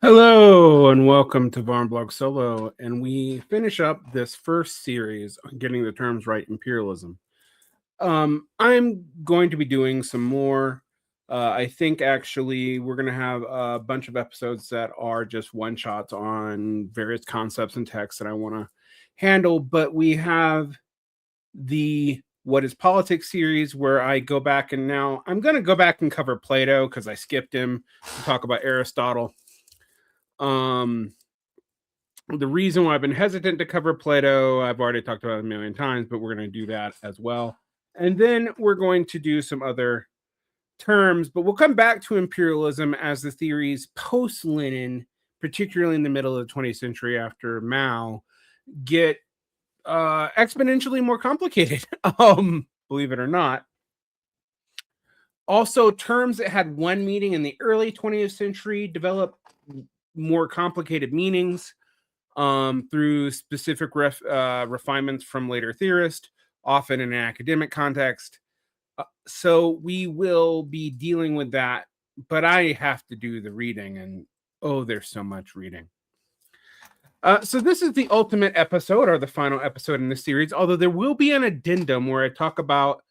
Hello and welcome to Barn Blog Solo, and we finish up this first series on getting the terms right, imperialism. I'm going to be doing some more. I think actually we're going to have a bunch of episodes that are just one shots on various concepts and texts that I want to handle, but we have the What is Politics series where I go back, and now I'm going to go back and cover Plato because I skipped him to talk about Aristotle. The reason why I've been hesitant to cover Plato, I've already talked about it a million times, but we're going to do that as well. And then we're going to do some other terms, but we'll come back to imperialism as the theories post Lenin, particularly in the middle of the 20th century after Mao, get exponentially more complicated, believe it or not. Also, terms that had one meaning in the early 20th century develop more complicated meanings through specific refinements from later theorists, often in an academic context. So we will be dealing with that, but I have to do the reading, and oh, there's so much reading. So this is the ultimate episode, or the final episode in this series, although there will be an addendum where I talk about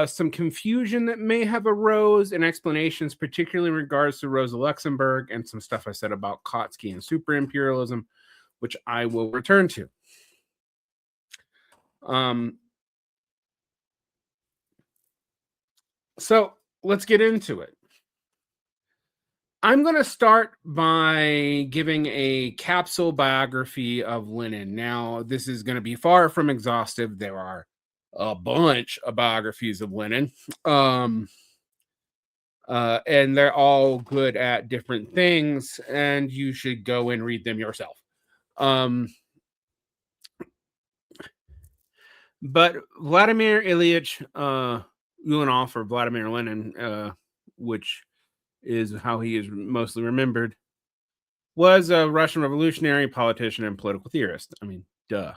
some confusion that may have arose and explanations, particularly in regards to Rosa Luxemburg and some stuff I said about Kautsky and super imperialism, which I will return to. So let's get into it. I'm going to start by giving a capsule biography of Lenin. Now, this is going to be far from exhaustive. There are a bunch of biographies of Lenin. And they're all good at different things, and you should go and read them yourself. But Vladimir Ilyich Ulyanov, or Vladimir Lenin, which is how he is mostly remembered, was a Russian revolutionary, politician, and political theorist. I mean, duh.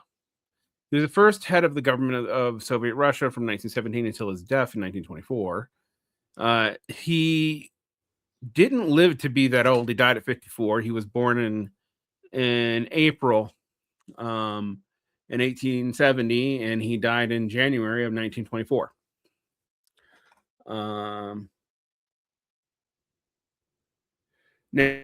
He was the first head of the government of Soviet Russia from 1917 until his death in 1924. He didn't live to be that old. He died at 54. He was born in April in 1870, and he died in January of 1924. Now,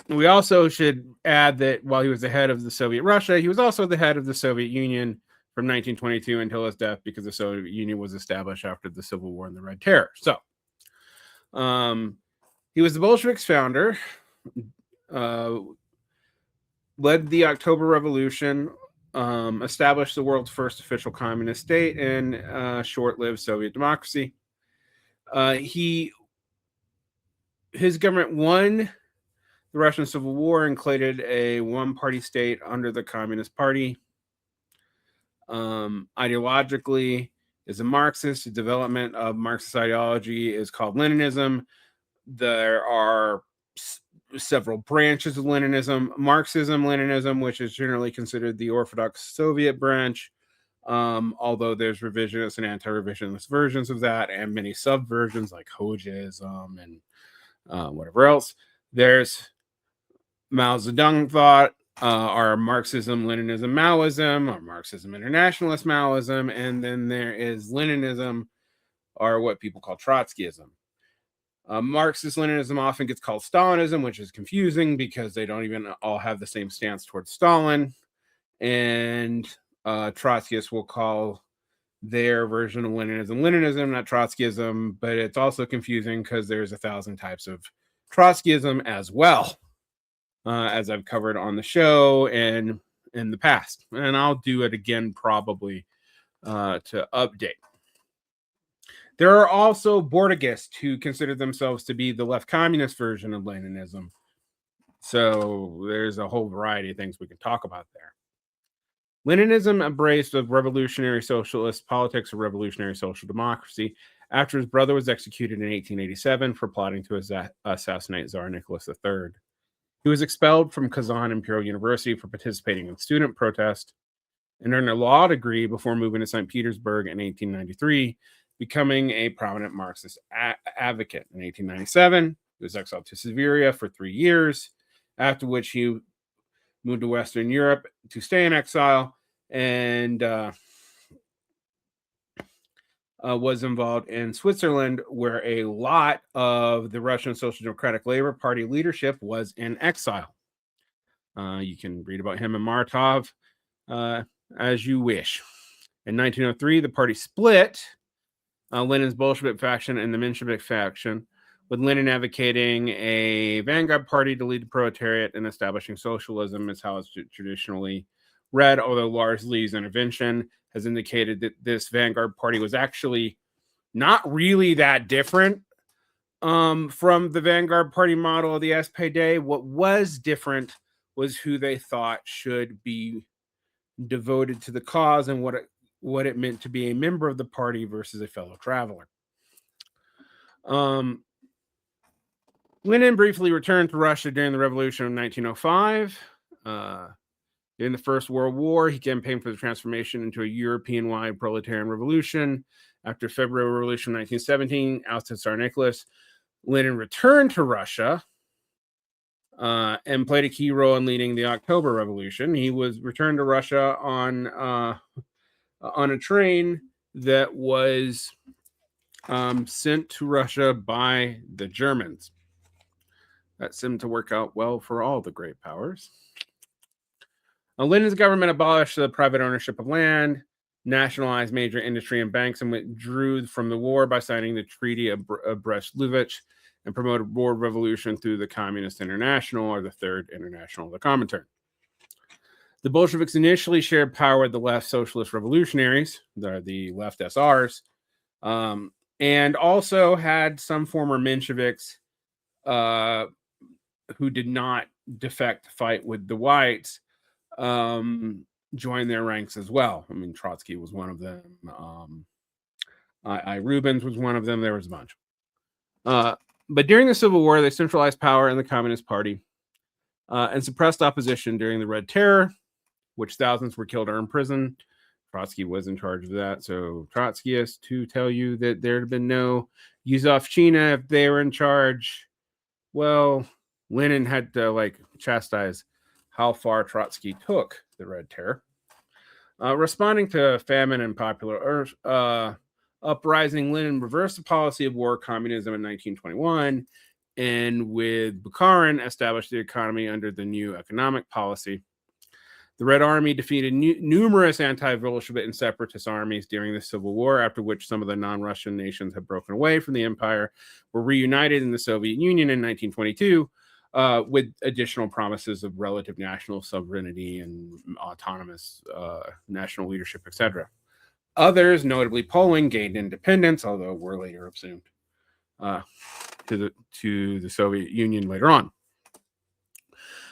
we also should add that while he was the head of the Soviet Russia, he was also the head of the Soviet Union from 1922 until his death, because the Soviet Union was established after the Civil War and the Red Terror. So, he was the Bolsheviks' founder, led the October Revolution, established the world's first official communist state, and short-lived Soviet democracy. His government won the Russian Civil War and created a one-party state under the Communist Party. Ideologically, is a Marxist. The development of Marxist ideology is called Leninism. There are several branches of Leninism. Marxism-Leninism, which is generally considered the Orthodox Soviet branch, although there's revisionist and anti-revisionist versions of that, and many subversions like Hojism and whatever else. There's Mao Zedong thought, or Marxism, Leninism, Maoism, or Marxism, Internationalist Maoism, and then there is Leninism, or what people call Trotskyism. Marxist-Leninism often gets called Stalinism, which is confusing because they don't even all have the same stance towards Stalin, and Trotskyists will call their version of Leninism, not Trotskyism, but it's also confusing because there's 1,000 types of Trotskyism as well, as I've covered on the show and in the past. And I'll do it again probably to update. There are also Bordagists who consider themselves to be the left communist version of Leninism. So there's a whole variety of things we can talk about there. Leninism embraced a revolutionary socialist politics of revolutionary social democracy after his brother was executed in 1887 for plotting to assassinate Tsar Nicholas III. He was expelled from Kazan Imperial University for participating in student protest and earned a law degree before moving to St. Petersburg in 1893, becoming a prominent Marxist advocate. In 1897, He was exiled to Siberia for 3 years, after which he moved to Western Europe to stay in exile, and was involved in Switzerland, where a lot of the Russian Social Democratic Labor Party leadership was in exile. You can read about him and Martov as you wish. In 1903, the party split, Lenin's Bolshevik faction and the Menshevik faction, with Lenin advocating a vanguard party to lead the proletariat and establishing socialism, is how it's traditionally read, although Lars Lee's intervention has indicated that this vanguard party was actually not really that different from the vanguard party model of the SPD. What was different was who they thought should be devoted to the cause and what it meant to be a member of the party versus a fellow traveler. Lenin briefly returned to Russia during the Revolution of 1905. During the First World War, he campaigned for the transformation into a European-wide proletarian revolution. After February Revolution of 1917, ousted Tsar Nicholas, Lenin returned to Russia and played a key role in leading the October Revolution. He was returned to Russia on a train that was sent to Russia by the Germans. That seemed to work out well for all the great powers. Lenin's government abolished the private ownership of land, nationalized major industry and banks, and withdrew from the war by signing the Treaty of Brest-Litovsk, and promoted world revolution through the Communist International, or the Third International of the Comintern. The Bolsheviks initially shared power with the left socialist revolutionaries, the left SRs, and also had some former Mensheviks who did not defect to fight with the whites join their ranks as well. I mean, Trotsky was one of them. I. Rubens was one of them. There was a bunch. But during the Civil War, they centralized power in the Communist Party and suppressed opposition during the Red Terror, which thousands were killed or imprisoned. Trotsky was in charge of that. So Trotskyists to tell you that there had been no Yuzovchina if they were in charge, well, Lenin had to chastise how far Trotsky took the Red Terror. Responding to famine and popular uprising, Lenin reversed the policy of war communism in 1921, and with Bukharin established the economy under the new economic policy. The Red Army defeated numerous anti-Bolshevik and separatist armies during the Civil War, after which some of the non-Russian nations had broken away from the empire, were reunited in the Soviet Union in 1922, with additional promises of relative national sovereignty and autonomous national leadership, etc. Others, notably Poland, gained independence, although were later assumed to the Soviet Union later on.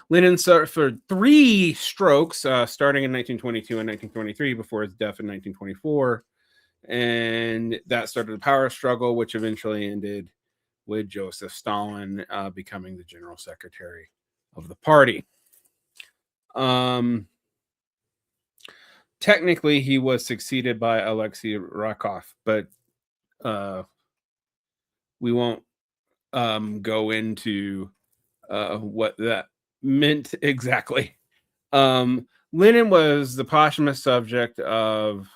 Lenin suffered 3 strokes starting in 1922 and 1923 before his death in 1924, and that started a power struggle, which eventually ended with Joseph Stalin becoming the general secretary of the party. Technically, he was succeeded by Alexei Rakov, but we won't go into what that meant exactly. Lenin was the posthumous subject of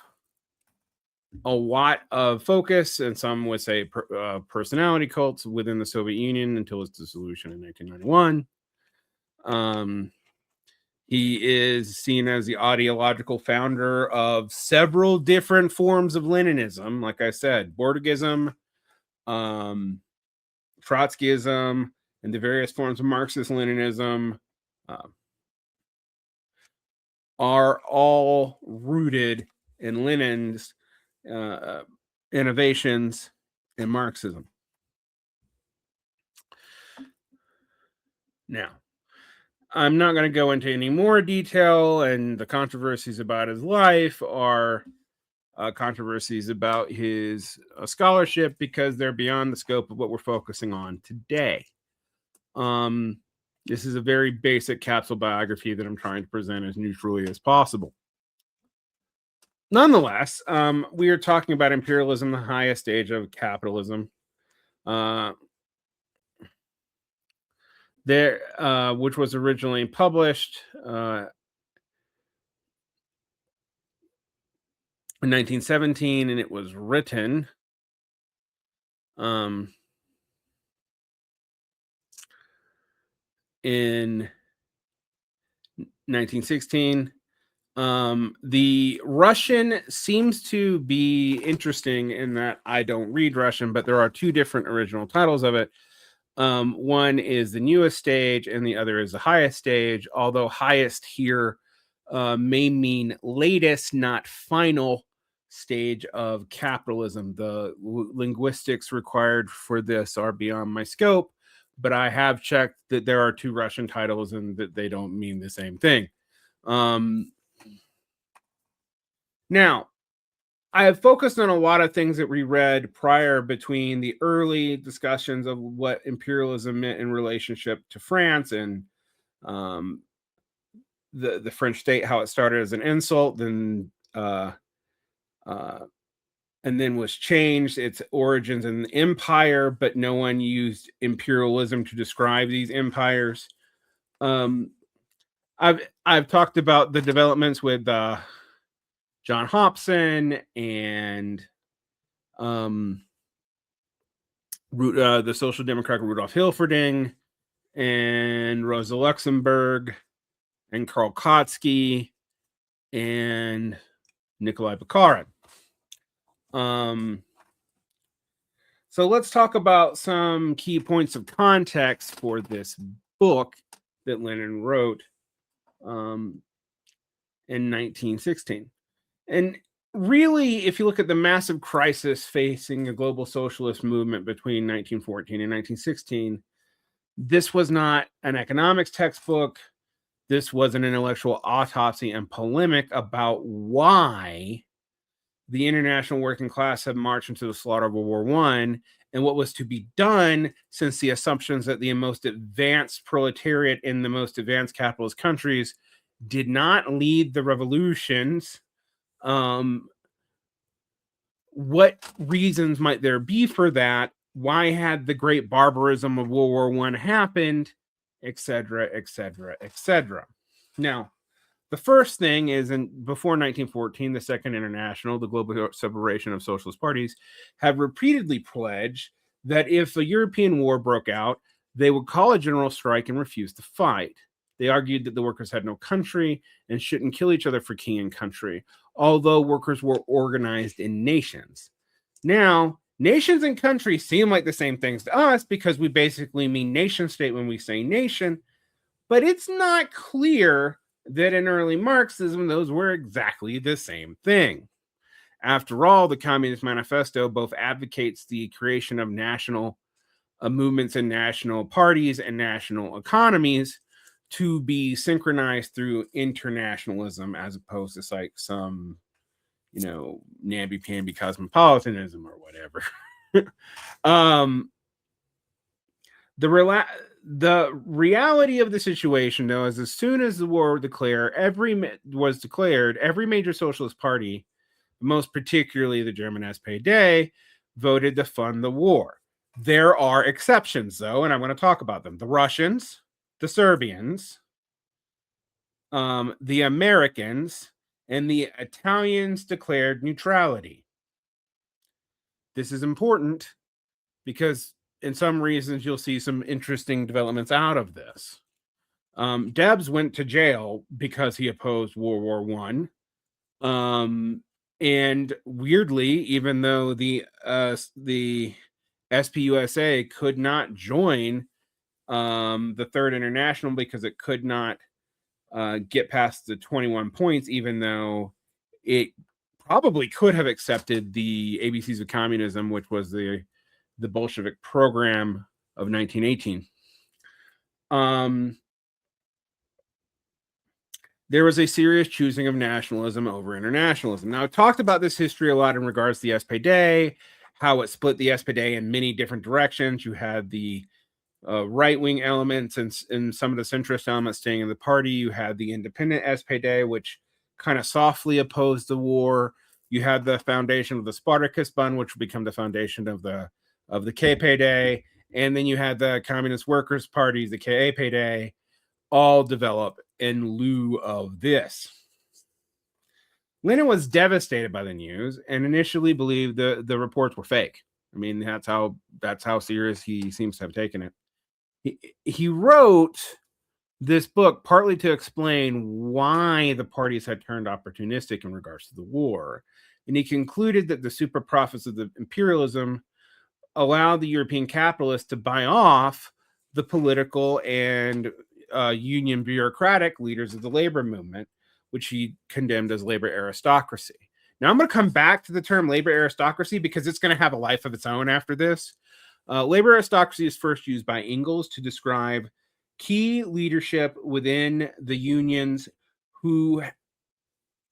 a lot of focus, and some would say personality cults within the Soviet Union until its dissolution in 1991. He is seen as the ideological founder of several different forms of Leninism. Like I said, Bordegism, Trotskyism, and the various forms of Marxist-Leninism are all rooted in Lenin's innovations in Marxism. Now, I'm not going to go into any more detail, and the controversies about his life are controversies about his scholarship, because they're beyond the scope of what we're focusing on today. This is a very basic capsule biography that I'm trying to present as neutrally as possible. Nonetheless, we are talking about imperialism, the highest stage of capitalism. there, which was originally published in 1917, and it was written in 1916. The Russian seems to be interesting in that I don't read Russian, but there are two different original titles of it. One is the newest stage, and the other is the highest stage, although highest here may mean latest, not final stage of capitalism. The linguistics required for this are beyond my scope, but I have checked that there are two Russian titles and that they don't mean the same thing. Now, I have focused on a lot of things that we read prior between the early discussions of what imperialism meant in relationship to France and the French state, how it started as an insult, then and then was changed its origins in the empire, but no one used imperialism to describe these empires. I've talked about the developments with John Hobson and the Social Democrat Rudolf Hilferding and Rosa Luxemburg and Karl Kautsky and Nikolai Bukharin. So let's talk about some key points of context for this book that Lenin wrote in 1916. And really, if you look at the massive crisis facing the global socialist movement between 1914 and 1916, this was not an economics textbook. This was an intellectual autopsy and polemic about why the international working class had marched into the slaughter of World War I and what was to be done, since the assumptions that the most advanced proletariat in the most advanced capitalist countries did not lead the revolutions. What reasons might there be for that? Why had the great barbarism of World War I happened, etc., etc., etc. Now, the first thing is, before 1914, the Second International, the global separation of socialist parties, have repeatedly pledged that if a European war broke out, they would call a general strike and refuse to fight. They argued that the workers had no country and shouldn't kill each other for king and country, although workers were organized in nations. Now, nations and countries seem like the same things to us because we basically mean nation state when we say nation, but it's not clear that in early Marxism, those were exactly the same thing. After all, the Communist Manifesto both advocates the creation of national movements and national parties and national economies to be synchronized through internationalism, as opposed to like some, namby-pamby cosmopolitanism or whatever. The reality of the situation, though, is as soon as the war was declared, every major socialist party, most particularly the German SPD, voted to fund the war. There are exceptions, though, and I'm going to talk about them. The Russians, the Serbians, the Americans, and the Italians declared neutrality. This is important because in some reasons, you'll see some interesting developments out of this. Debs went to jail because he opposed World War I. And weirdly, even though the SPUSA could not join the Third International because it could not get past the 21 points, even though it probably could have accepted the ABCs of Communism, which was the Bolshevik program of 1918. There was a serious choosing of nationalism over internationalism. Now, I've talked about this history a lot in regards to the SPD, how it split the SPD in many different directions. You had the right-wing elements and some of the centrist elements staying in the party. You had the independent SPD, which kind of softly opposed the war. You had the foundation of the Spartacus Bund, which would become the foundation of the KPD, And then you had the Communist Workers' Parties, the KPD, all develop in lieu of this. Lenin was devastated by the news and initially believed the reports were fake. I mean, that's how serious he seems to have taken it. He wrote this book partly to explain why the parties had turned opportunistic in regards to the war. And he concluded that the super profits of the imperialism allowed the European capitalists to buy off the political and union bureaucratic leaders of the labor movement, which he condemned as labor aristocracy. Now I'm going to come back to the term labor aristocracy because it's going to have a life of its own after this. Labor aristocracy is first used by Engels to describe key leadership within the unions who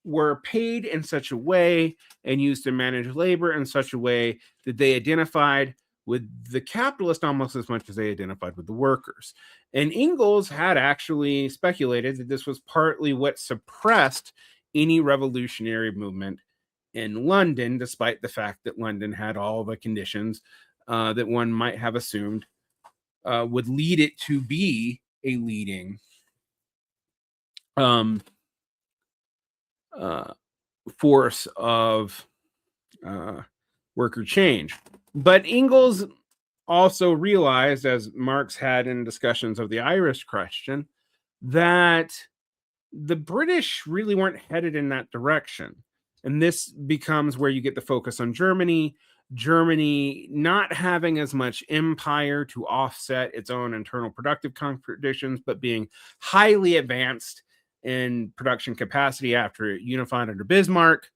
were paid in such a way and used to manage labor in such a way that they identified with the capitalist almost as much as they identified with the workers. And Engels had actually speculated that this was partly what suppressed any revolutionary movement in London, despite the fact that London had all the conditions that one might have assumed would lead it to be a leading force of worker change. But Engels also realized, as Marx had in discussions of the Irish question, that the British really weren't headed in that direction. And this becomes where you get the focus on Germany. Germany not having as much empire to offset its own internal productive contradictions, but being highly advanced in production capacity after it unified under Bismarck,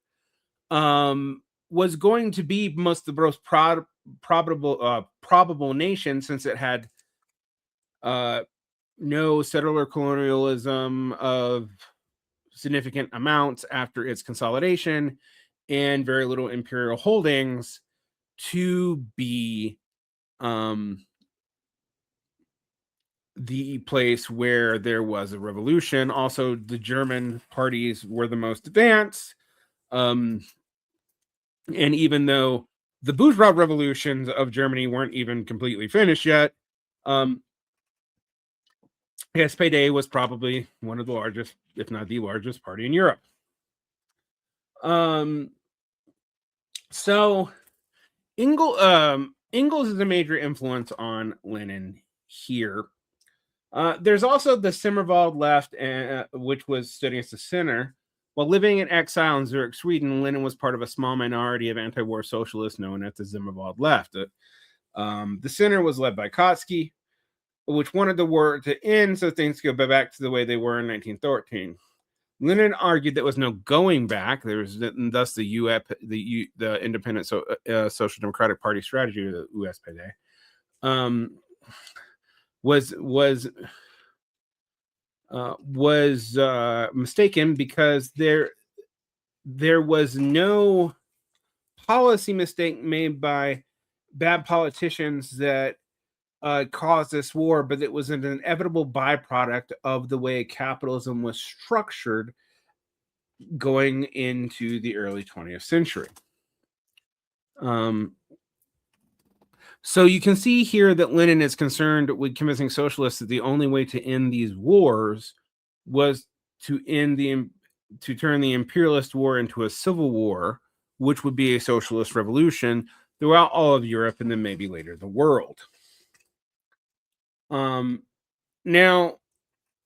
was going to be the most probable nation, since it had no settler colonialism of significant amounts after its consolidation and very little imperial holdings, to be the place where there was a revolution. Also, the German parties were the most advanced. And even though the bourgeois revolutions of Germany weren't even completely finished yet, SPD was probably one of the largest, if not the largest, party in Europe. So Engels is a major influence on Lenin here. There's also the Simmerwald left, which was studying as a center. While living in exile in Zurich, Sweden, Lenin was part of a small minority of anti-war socialists known as the Zimmerwald left. The center was led by Kautsky, which wanted the war to end so things could go back to the way they were in 1913. Lenin argued there was no going back. There was thus the Independent Social Democratic Party strategy, the USPD, was mistaken, because there was no policy mistake made by bad politicians that caused this war, but it was an inevitable byproduct of the way capitalism was structured going into the early 20th century. So you can see here that Lenin is concerned with convincing socialists that the only way to end these wars was to turn the imperialist war into a civil war, which would be a socialist revolution throughout all of Europe and then maybe later the world. Now,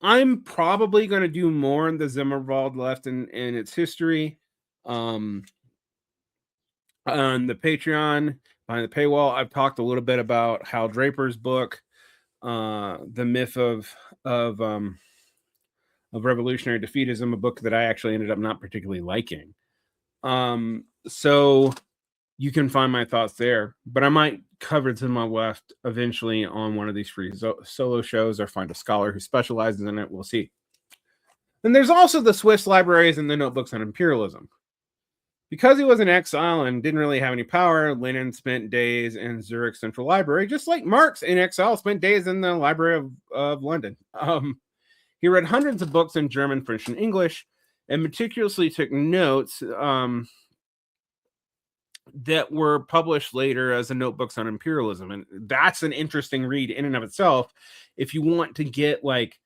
I'm probably going to do more on the Zimmerwald left and its history on the Patreon, behind the paywall. I've talked a little bit about Hal Draper's book, The Myth of Revolutionary Defeatism, a book that I actually ended up not particularly liking. So you can find my thoughts there, but I might cover Zimmerwald left eventually on one of these free solo shows, or find a scholar who specializes in it. We'll see. And there's also the Swiss libraries and the notebooks on imperialism. Because he was in exile and didn't really have any power, Lenin spent days in Zurich Central Library, just like Marx in exile spent days in the Library of London. He read hundreds of books in German, French, and English, and meticulously took notes that were published later as the notebooks on imperialism. And that's an interesting read in and of itself. If you want to get like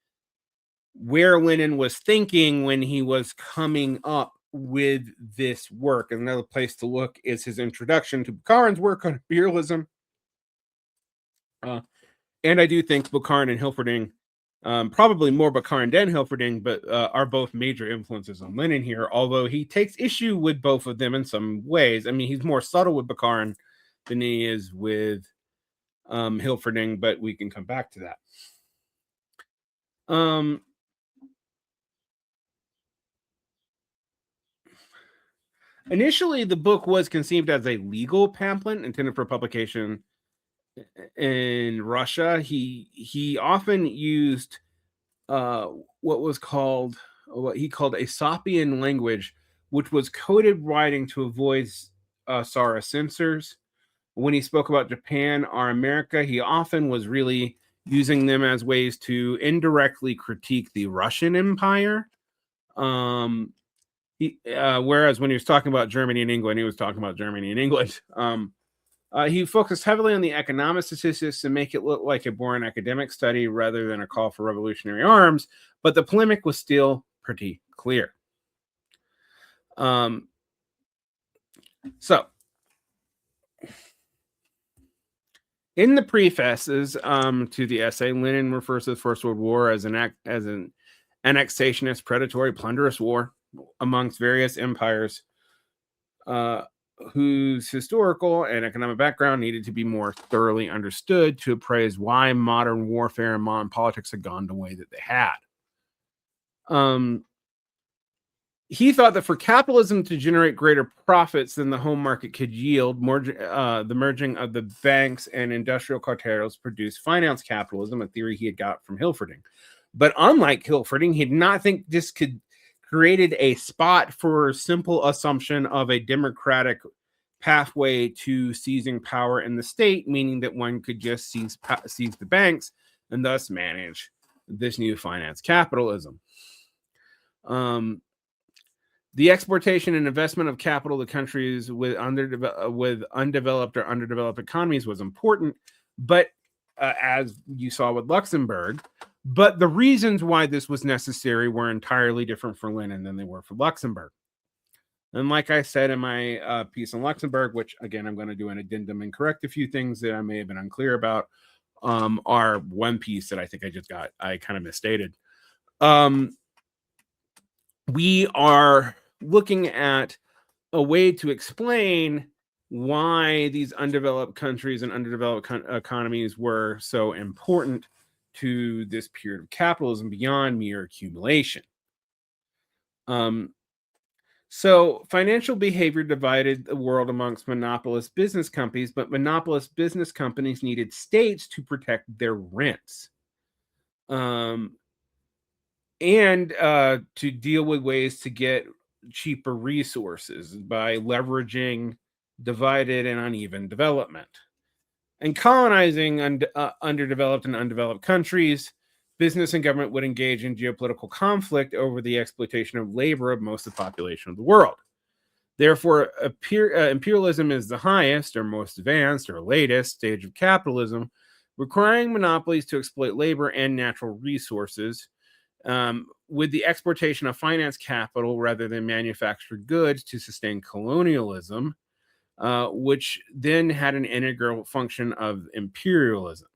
where Lenin was thinking when he was coming up with this work. Another place to look is his introduction to Bukharin's work on imperialism. And I do think Bukharin and Hilferding, probably more Bukharin than Hilferding, but are both major influences on Lenin here, although he takes issue with both of them in some ways. I mean, he's more subtle with Bukharin than he is with Hilferding, but we can come back to that. Initially, the book was conceived as a legal pamphlet intended for publication in Russia. He often used what he called Aesopian language, which was coded writing to avoid Tsarist censors. When he spoke about Japan or America, he often was really using them as ways to indirectly critique the Russian Empire. Whereas when he was talking about Germany and England, he was talking about Germany and England. He focused heavily on the economic statistics to make it look like a boring academic study rather than a call for revolutionary arms, but the polemic was still pretty clear. So, in the prefaces to the essay, Lenin refers to the First World War as an annexationist, predatory, plunderous war amongst various empires whose historical and economic background needed to be more thoroughly understood to appraise why modern warfare and modern politics had gone the way that they had. He thought that for capitalism to generate greater profits than the home market could yield, the merging of the banks and industrial cartels produced finance capitalism, a theory he had got from Hilferding. But unlike Hilferding, he did not think this could created a spot for simple assumption of a democratic pathway to seizing power in the state, meaning that one could just seize the banks and thus manage this new finance capitalism. The exportation and investment of capital to countries with undeveloped or underdeveloped economies was important, but as you saw with Luxembourg, but the reasons why this was necessary were entirely different for Lenin than they were for Luxembourg. And like I said in my piece on Luxembourg, which again, I'm going to do an addendum and correct a few things that I may have been unclear about, are one piece that I think I kind of misstated. We are looking at a way to explain why these undeveloped countries and underdeveloped economies were so important to this period of capitalism beyond mere accumulation. So financial behavior divided the world amongst monopolist business companies, but monopolist business companies needed states to protect their rents. And to deal with ways to get cheaper resources by leveraging divided and uneven development. And colonizing underdeveloped and undeveloped countries, business and government would engage in geopolitical conflict over the exploitation of labor of most of the population of the world. Therefore, imperialism is the highest or most advanced or latest stage of capitalism, requiring monopolies to exploit labor and natural resources, with the exportation of finance capital rather than manufactured goods to sustain colonialism, which then had an integral function of imperialism.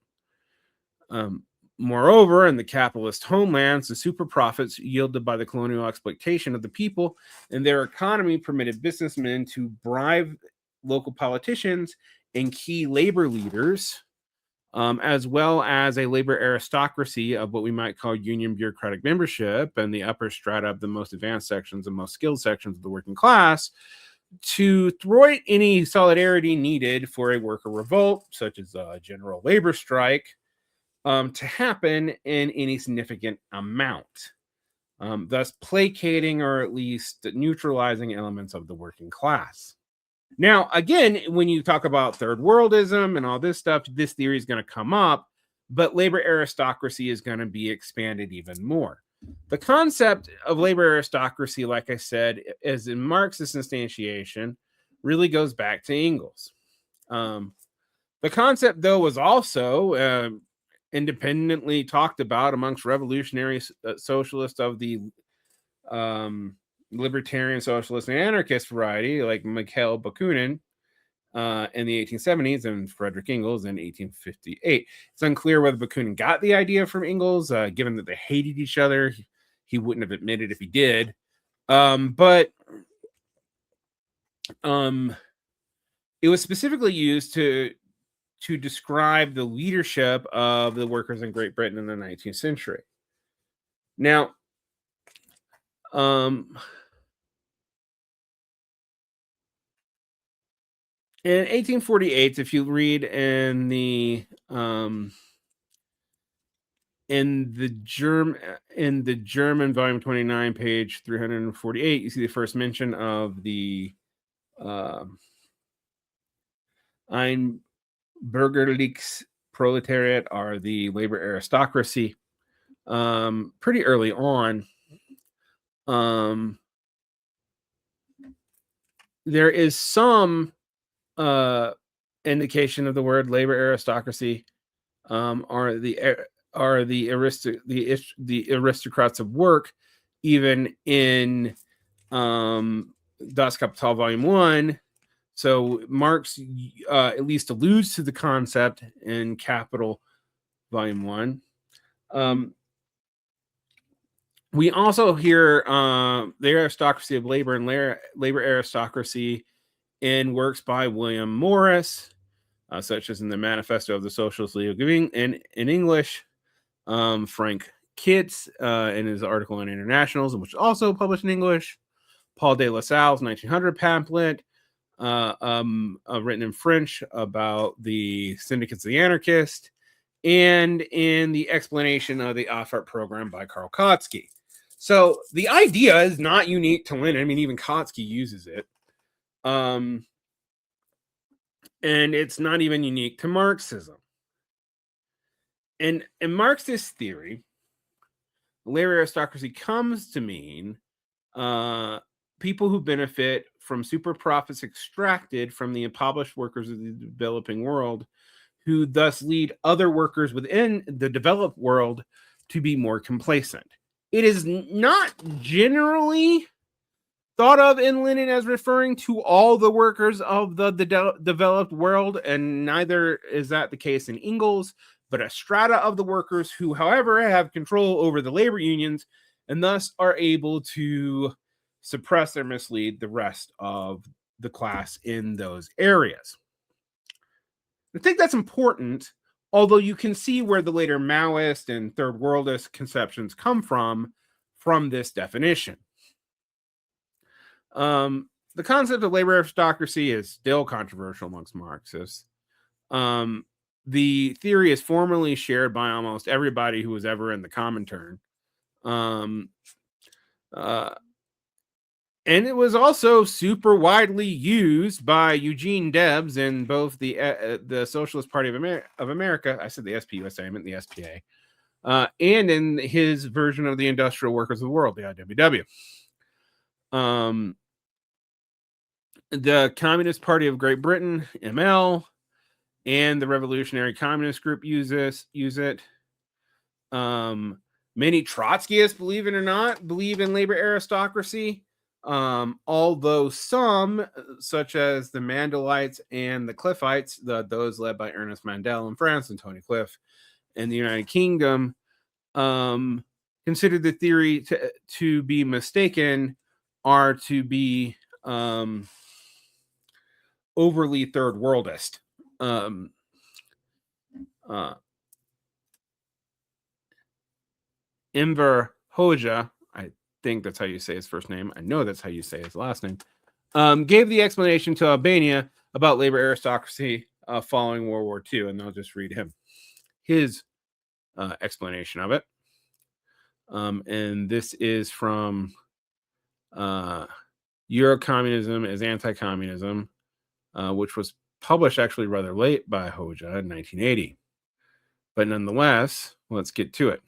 Moreover, in the capitalist homelands, the super profits yielded by the colonial exploitation of the people and their economy permitted businessmen to bribe local politicians and key labor leaders, as well as a labor aristocracy of what we might call union bureaucratic membership and the upper strata of the most advanced sections and most skilled sections of the working class, to thwart any solidarity needed for a worker revolt, such as a general labor strike, to happen in any significant amount, thus placating or at least neutralizing elements of the working class. Now, again, when you talk about third worldism and all this stuff, this theory is going to come up, but labor aristocracy is going to be expanded even more. The concept of labor aristocracy, like I said, is in Marxist instantiation, really goes back to Engels. The concept, though, was also independently talked about amongst revolutionary socialists of the libertarian, socialist, and anarchist variety, like Mikhail Bakunin in the 1870s and Frederick Engels in 1858. It's unclear whether Bakunin got the idea from Engels, given that they hated each other. He wouldn't have admitted if he did. But it was specifically used to describe the leadership of the workers in Great Britain in the 19th century. Now, in 1848, if you read in the German volume 29, page 348, you see the first mention of the Ein Bürgerliches proletariat, or the labor aristocracy. Pretty early on, there is some indication of the word labor aristocracy, are the aristocrats of work, even in Das Kapital Volume 1. So Marx at least alludes to the concept in Capital Volume 1. We also hear the aristocracy of labor and labor aristocracy in works by William Morris, such as in the Manifesto of the Socialist League in English, Frank Kitts in his article in Internationals, which is also published in English, Paul de La Salle's 1900 pamphlet, written in French about the syndicates of the anarchist, and in the explanation of the Offert program by Karl Kautsky. So the idea is not unique to Lenin. I mean, even Kautsky uses it. And it's not even unique to Marxism. And in Marxist theory, labor aristocracy comes to mean people who benefit from super profits extracted from the impoverished workers of the developing world, who thus lead other workers within the developed world to be more complacent. It is not generally thought of in Lenin as referring to all the workers of the developed world, and neither is that the case in Engels, but a strata of the workers who, however, have control over the labor unions and thus are able to suppress or mislead the rest of the class in those areas. I think that's important, although you can see where the later Maoist and Third Worldist conceptions come from this definition. The concept of labor aristocracy is still controversial amongst Marxists. The theory is formally shared by almost everybody who was ever in the Comintern. And it was also super widely used by Eugene Debs in both the Socialist Party of America. I said the SPUSA, I meant the SPA. And in his version of the Industrial Workers of the World, the IWW. The Communist Party of Great Britain, ML, and the Revolutionary Communist Group use it. Many Trotskyists, believe it or not, believe in labor aristocracy. Although some, such as the Mandelites and the Cliffites, those led by Ernest Mandel in France and Tony Cliff in the United Kingdom, consider the theory to be mistaken, or to be overly third worldist. Enver Hoxha, I think that's how you say his first name, I know that's how you say his last name, gave the explanation to Albania about labor aristocracy following World War II, and I'll just read his explanation of it. And this is from Eurocommunism is Anti-Communism, which was published actually rather late by Hoxha in 1980. But nonetheless, let's get to it.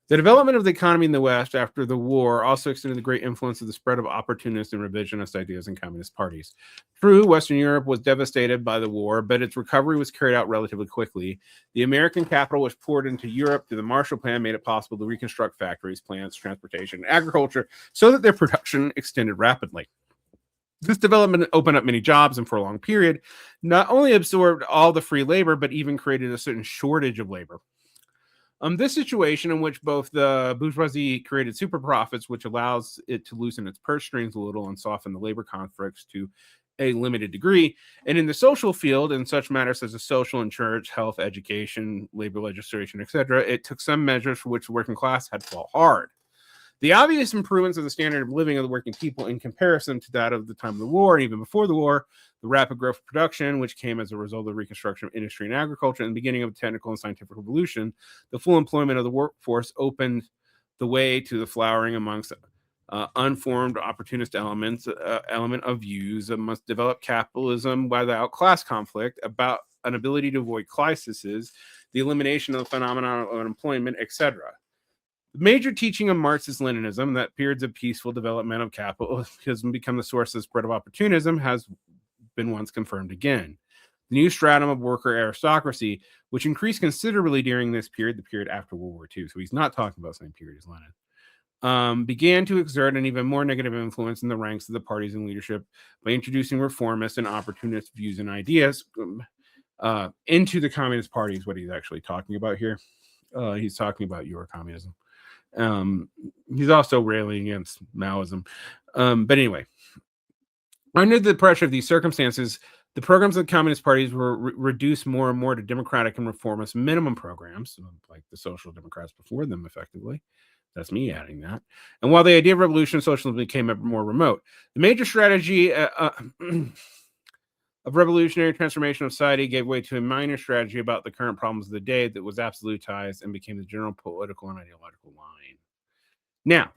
The development of the economy in the West after the war also extended the great influence of the spread of opportunist and revisionist ideas in communist parties. True, Western Europe was devastated by the war, but its recovery was carried out relatively quickly. The American capital was poured into Europe through the Marshall Plan, made it possible to reconstruct factories, plants, transportation, and agriculture so that their production extended rapidly. This development opened up many jobs and for a long period, not only absorbed all the free labor, but even created a certain shortage of labor. This situation in which both the bourgeoisie created super profits, which allows it to loosen its purse strings a little and soften the labor conflicts to a limited degree, and in the social field, in such matters as the social and church, health, education, labor legislation, etc., it took some measures for which the working class had to fall hard. The obvious improvements of the standard of living of the working people in comparison to that of the time of the war and even before the war, the rapid growth of production, which came as a result of the reconstruction of industry and agriculture and the beginning of the technical and scientific revolution, the full employment of the workforce opened the way to the flowering amongst unformed opportunist element of views that must develop capitalism without class conflict, about an ability to avoid crises, the elimination of the phenomenon of unemployment, etc. The major teaching of Marxist-Leninism, that periods of peaceful development of capitalism become the source of spread of opportunism, has been once confirmed again. The new stratum of worker aristocracy, which increased considerably during this period, the period after World War II, so he's not talking about the same period as Lenin, began to exert an even more negative influence in the ranks of the parties and leadership by introducing reformist and opportunist views and ideas into the Communist Party is what he's actually talking about here. He's talking about Eurocommunism. He's also railing against Maoism. But anyway, under the pressure of these circumstances, the programs of the Communist parties were reduced more and more to democratic and reformist minimum programs, like the Social Democrats before them, effectively. That's me adding that. And while the idea of revolution and socialism became ever more remote, the major strategy of revolutionary transformation of society gave way to a minor strategy about the current problems of the day that was absolutized and became the general political and ideological line. Now,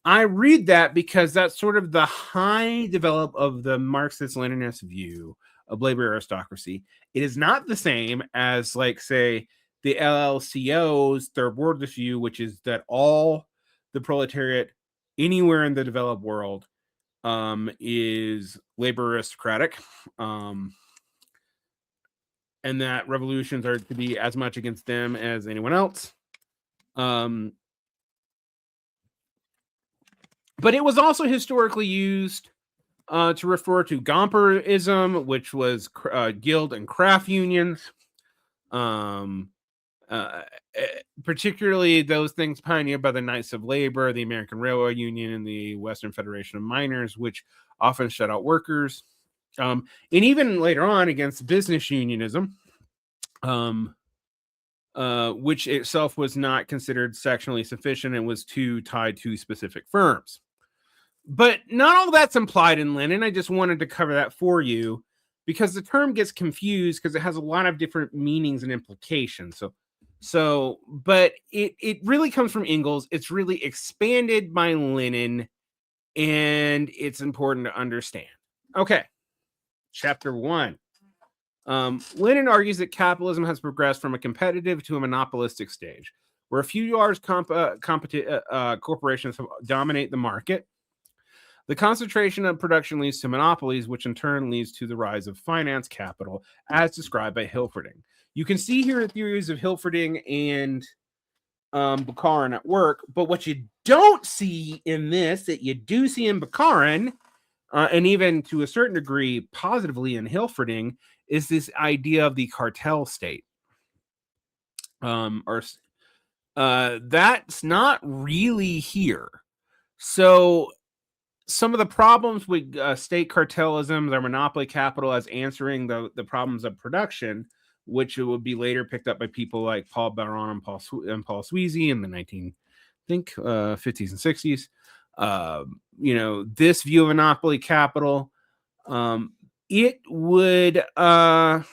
I read that because that's sort of the high develop of the Marxist-Leninist view of labor aristocracy. It is not the same as, like, say, the LLCO's third worldist view, which is that all the proletariat anywhere in the developed world is labor aristocratic, and that revolutions are to be as much against them as anyone else. But it was also historically used to refer to Gomperism, which was guild and craft unions, particularly those things pioneered by the Knights of Labor, the American Railway Union, and the Western Federation of Miners, which often shut out workers. And even later on against business unionism, which itself was not considered sectionally sufficient and was too tied to specific firms. But not all that's implied in Lenin. I just wanted to cover that for you because the term gets confused because it has a lot of different meanings and implications. But it really comes from Engels. It's really expanded by Lenin, and it's important to understand. Okay, chapter 1. Lenin argues that capitalism has progressed from a competitive to a monopolistic stage, where a few large corporations dominate the market. The concentration of production leads to monopolies, which in turn leads to the rise of finance capital, as described by Hilferding. You can see here the theories of Hilferding and Bukharin at work, but what you don't see in this, that you do see in Bukharin, and even to a certain degree positively in Hilferding, is this idea of the cartel state. That's not really here. So some of the problems with state cartelism, their monopoly capital as answering the problems of production, which would be later picked up by people like Paul Baron and Paul Sweezy in the 50s and 60s. This view of monopoly capital, it would not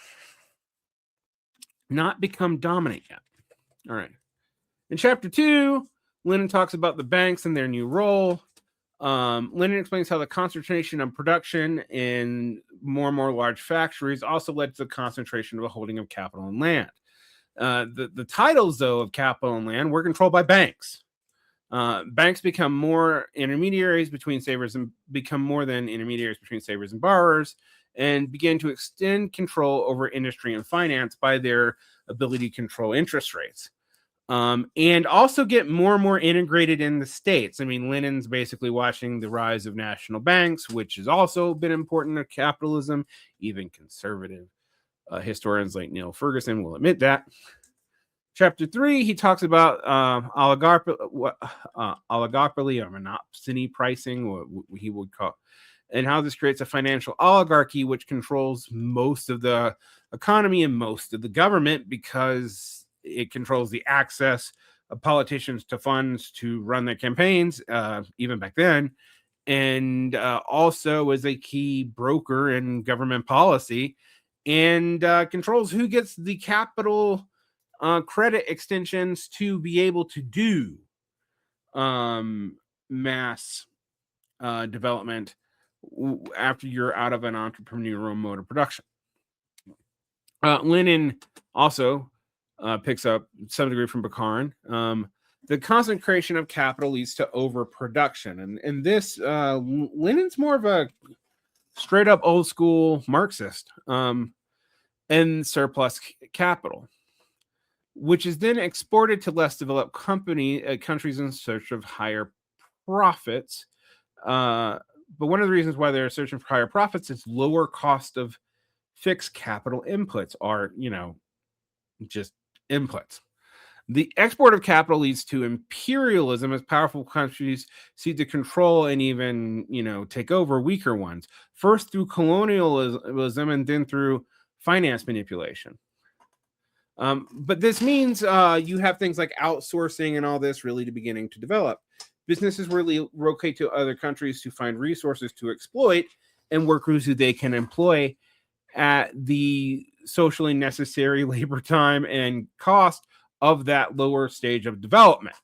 become dominant yet. All right. In chapter 2, Lenin talks about the banks and their new role. Lenin explains how the concentration of production in more and more large factories also led to the concentration of the holding of capital and land. The titles, though, of capital and land were controlled by banks. Banks become more intermediaries between savers and become more than intermediaries between savers and borrowers, and begin to extend control over industry and finance by their ability to control interest rates. And also get more and more integrated in the states. I mean, Lenin's basically watching the rise of national banks, which has also been important to capitalism. Even conservative historians like Neil Ferguson will admit that. Chapter 3, he talks about oligopoly or monopsony pricing, what he would call, and how this creates a financial oligarchy which controls most of the economy and most of the government, because it controls the access of politicians to funds to run their campaigns, even back then, and also is a key broker in government policy, and controls who gets the capital credit extensions to be able to do mass development after you're out of an entrepreneurial mode of production. Lenin also picks up some degree from Bukharin. The concentration of capital leads to overproduction. And this, Lenin's more of a straight up old school Marxist, and surplus capital, which is then exported to less developed countries in search of higher profits. But one of the reasons why they're searching for higher profits is lower cost of fixed capital inputs, are, just inputs. The export of capital leads to imperialism as powerful countries seek to control and even, take over weaker ones, first through colonialism and then through finance manipulation. But this means you have things like outsourcing and all this really beginning to develop. Businesses really relocate to other countries to find resources to exploit and workers who they can employ at the socially necessary labor time and cost of that lower stage of development.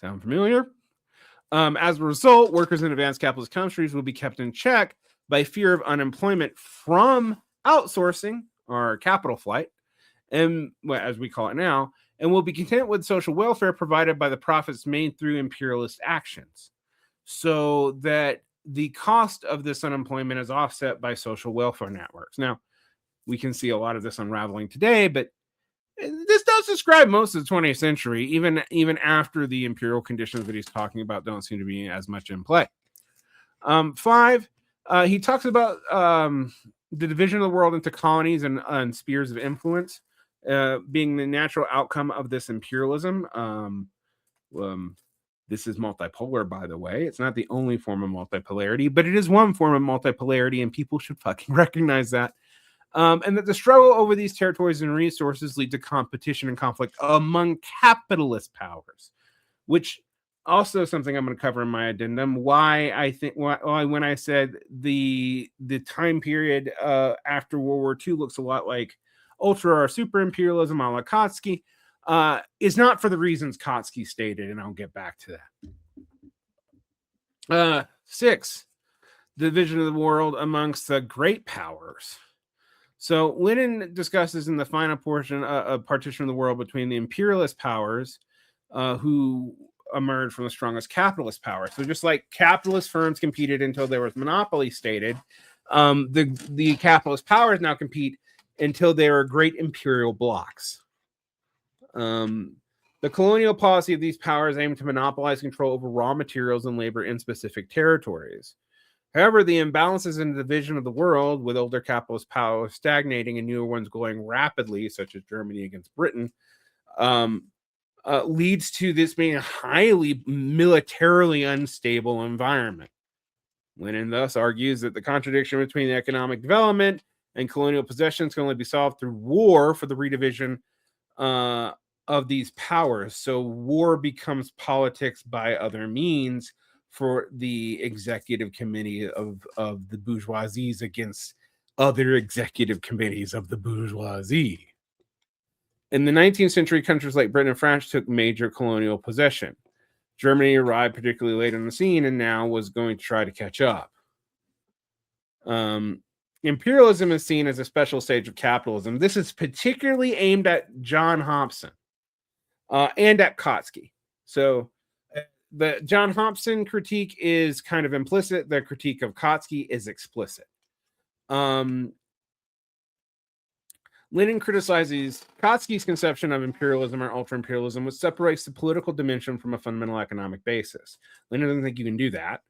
Sound familiar? As a result, workers in advanced capitalist countries will be kept in check by fear of unemployment from outsourcing or capital flight, and as we call it now, and will be content with social welfare provided by the profits made through imperialist actions, so that the cost of this unemployment is offset by social welfare networks. Now, we can see a lot of this unraveling today, but this does describe most of the 20th century, even after the imperial conditions that he's talking about don't seem to be as much in play. 5, he talks about the division of the world into colonies and spheres of influence being the natural outcome of this imperialism. This is multipolar, by the way. It's not the only form of multipolarity, but it is one form of multipolarity, and people should fucking recognize that. And that the struggle over these territories and resources lead to competition and conflict among capitalist powers, which also something I'm going to cover in my addendum. Why when I said the time period after World War II looks a lot like ultra or super imperialism a la Kautsky, is not for the reasons Kautsky stated, and I'll get back to that. 6, the division of the world amongst the great powers. So Lenin discusses in the final portion a partition of the world between the imperialist powers, who emerged from the strongest capitalist power. So just like capitalist firms competed until there was monopoly stated, the capitalist powers now compete until there are great imperial blocks. The colonial policy of these powers aimed to monopolize control over raw materials and labor in specific territories. However, the imbalances in the division of the world, with older capitalist power stagnating and newer ones growing rapidly, such as Germany against Britain, leads to this being a highly militarily unstable environment. Lenin thus argues that the contradiction between the economic development and colonial possessions can only be solved through war for the redivision of these powers. So war becomes politics by other means for the executive committee of the bourgeoisies against other executive committees of the bourgeoisie. In the 19th century, countries like Britain and France took major colonial possession. Germany arrived particularly late on the scene and now was going to try to catch up. Imperialism is seen as a special stage of capitalism. This is particularly aimed at John Hobson and at Kautsky. So the John Hobson critique is kind of implicit. The critique of Kautsky is explicit. Lenin criticizes Kautsky's conception of imperialism or ultra-imperialism, which separates the political dimension from a fundamental economic basis. Lenin doesn't think you can do that.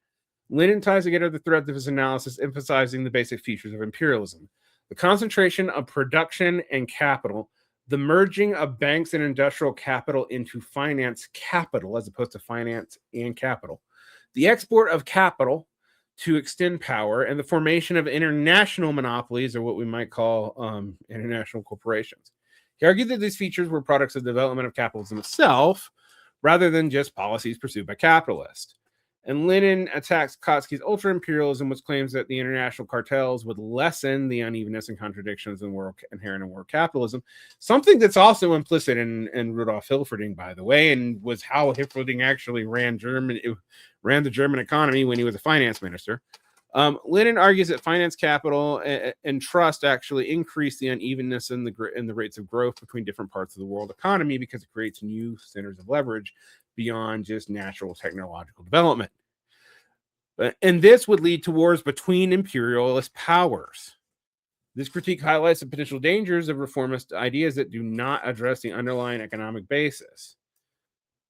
Lenin ties together the threads of his analysis, emphasizing the basic features of imperialism: the concentration of production and capital, the merging of banks and industrial capital into finance capital, as opposed to finance and capital, the export of capital to extend power, and the formation of international monopolies, or what we might call international corporations. He argued that these features were products of the development of capitalism itself, rather than just policies pursued by capitalists. And Lenin attacks Kautsky's ultra-imperialism, which claims that the international cartels would lessen the unevenness and contradictions inherent in world capitalism, something that's also implicit in Rudolf Hilferding, by the way, and was how Hilferding actually ran the German economy when he was a finance minister. Lenin argues that finance capital and trust actually increase the unevenness in the rates of growth between different parts of the world economy, because it creates new centers of leverage beyond just natural technological development. And this would lead to wars between imperialist powers. This critique highlights the potential dangers of reformist ideas that do not address the underlying economic basis.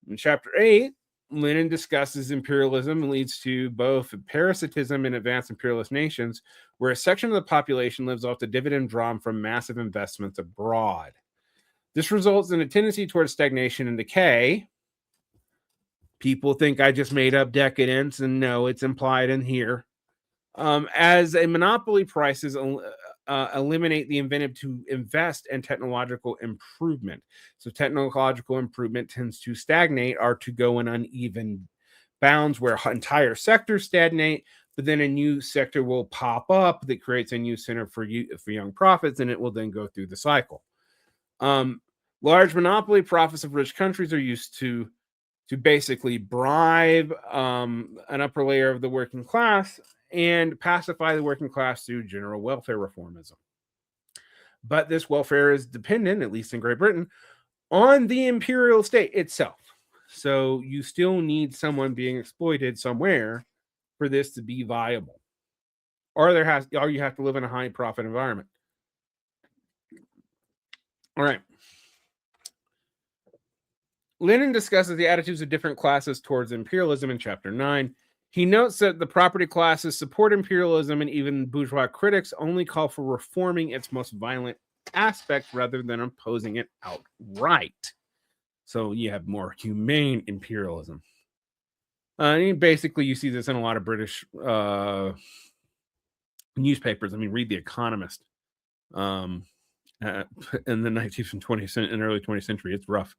In Chapter 8, Lenin discusses imperialism and leads to both parasitism in advanced imperialist nations, where a section of the population lives off the dividend drawn from massive investments abroad. This results in a tendency towards stagnation and decay. People think I just made up decadence, and no, it's implied in here. As a monopoly prices eliminate the incentive to invest in technological improvement. So technological improvement tends to stagnate or to go in uneven bounds, where entire sectors stagnate, but then a new sector will pop up that creates a new center for young profits, and it will then go through the cycle. Large monopoly profits of rich countries are used to basically bribe an upper layer of the working class and pacify the working class through general welfare reformism. But this welfare is dependent, at least in Great Britain, on the imperial state itself. So you still need someone being exploited somewhere for this to be viable. Or you have to live in a high profit environment. All right. Lenin discusses the attitudes of different classes towards imperialism in Chapter 9. He notes that the property classes support imperialism, and even bourgeois critics only call for reforming its most violent aspect rather than opposing it outright. So you have more humane imperialism. Basically, you see this in a lot of British newspapers. I mean, read The Economist in the 19th and 20th and early 20th century. It's rough.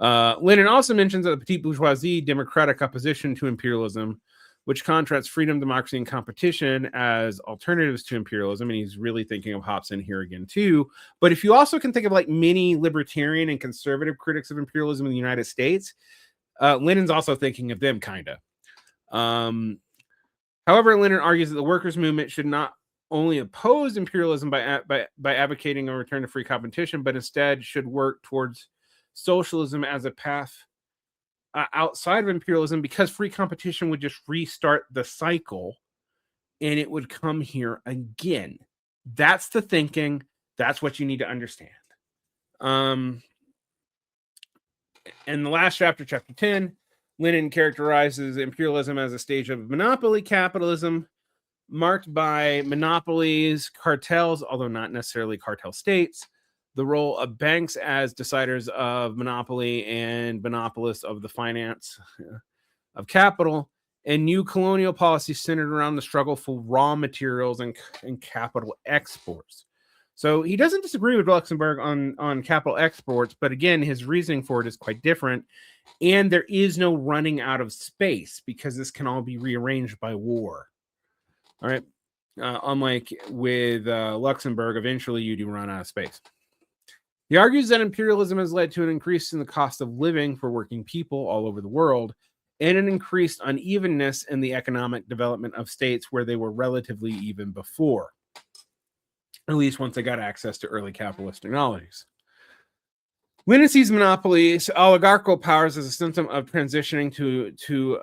Lenin also mentions that the petite bourgeoisie democratic opposition to imperialism, which contrasts freedom, democracy, and competition as alternatives to imperialism. And he's really thinking of Hobson here again, too. But if you also can think of like many libertarian and conservative critics of imperialism in the United States, Lenin's also thinking of them, kind of. However, Lenin argues that the workers' movement should not only oppose imperialism by advocating a return to free competition, but instead should work towards socialism as a path outside of imperialism, because free competition would just restart the cycle and it would come here again. That's the thinking. That's what you need to understand. In the last chapter, Chapter 10, Lenin characterizes imperialism as a stage of monopoly capitalism marked by monopolies, cartels, although not necessarily cartel states, the role of banks as deciders of monopoly and monopolists of the finance of capital, and new colonial policies centered around the struggle for raw materials and capital exports. So he doesn't disagree with Luxemburg on capital exports, but again, his reasoning for it is quite different. And there is no running out of space, because this can all be rearranged by war. All right. Unlike with Luxemburg, eventually you do run out of space. He argues that imperialism has led to an increase in the cost of living for working people all over the world, and an increased unevenness in the economic development of states where they were relatively even before, at least once they got access to early capitalist technologies. Lenin sees monopolies, oligarchical powers as a symptom of transitioning to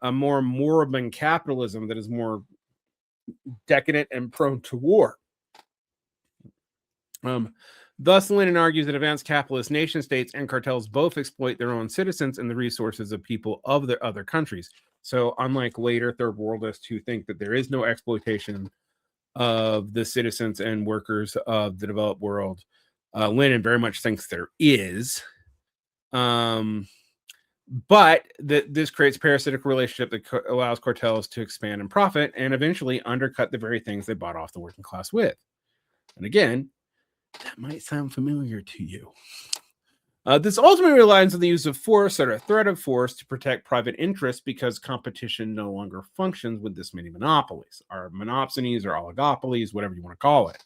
a more moribund capitalism that is more decadent and prone to war. Thus, Lenin argues that advanced capitalist nation states and cartels both exploit their own citizens and the resources of people of their other countries. So, unlike later third worldists who think that there is no exploitation of the citizens and workers of the developed world, Lenin very much thinks there is. But this creates a parasitic relationship that allows cartels to expand and profit and eventually undercut the very things they bought off the working class with. And again, that might sound familiar to you. This ultimately relies on the use of force or a threat of force to protect private interests because competition no longer functions with this many monopolies, or monopsonies, or oligopolies, whatever you want to call it.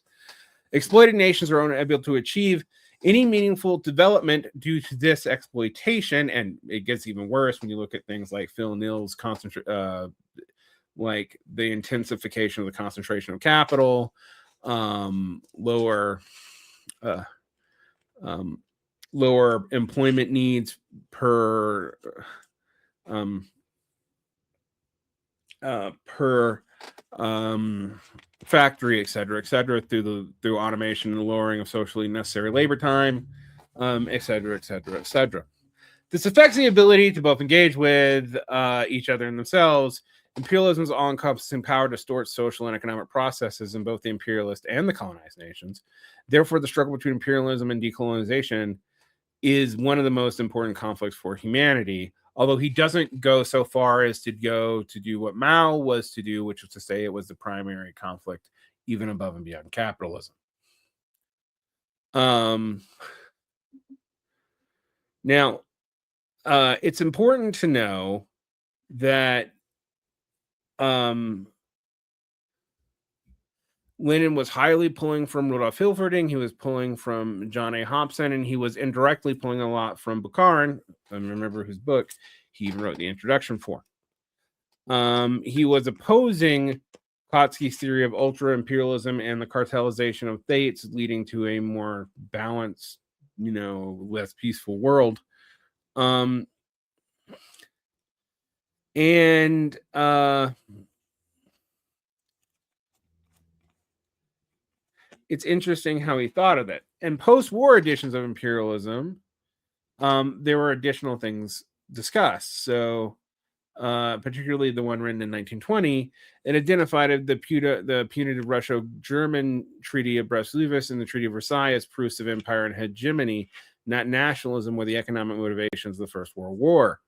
Exploited nations are unable to achieve any meaningful development due to this exploitation, and it gets even worse when you look at things like Phil Neal's like the intensification of the concentration of capital, lower employment needs per factory, et cetera, through automation and lowering of socially necessary labor time, et cetera, et cetera, et cetera. This affects the ability to both engage with each other and themselves. Imperialism's all-encompassing power distorts social and economic processes in both the imperialist and the colonized nations. Therefore, the struggle between imperialism and decolonization is one of the most important conflicts for humanity, although he doesn't go so far as to go to do what Mao was to do, which was to say it was the primary conflict, even above and beyond capitalism. Now, it's important to know that Lenin was highly pulling from Rudolf Hilferding. He was pulling from John A. Hobson, and he was indirectly pulling a lot from Bukharin. I remember whose book he even wrote the introduction for. He was opposing Kautsky's theory of ultra-imperialism and the cartelization of states, leading to a more balanced, less peaceful world. It's interesting how he thought of it. In post-war editions of imperialism, there were additional things discussed. So, particularly the one written in 1920, it identified the punitive Russo-German Treaty of Brest-Litovsk and the Treaty of Versailles as proofs of empire and hegemony, not nationalism, were the economic motivations of the First World War.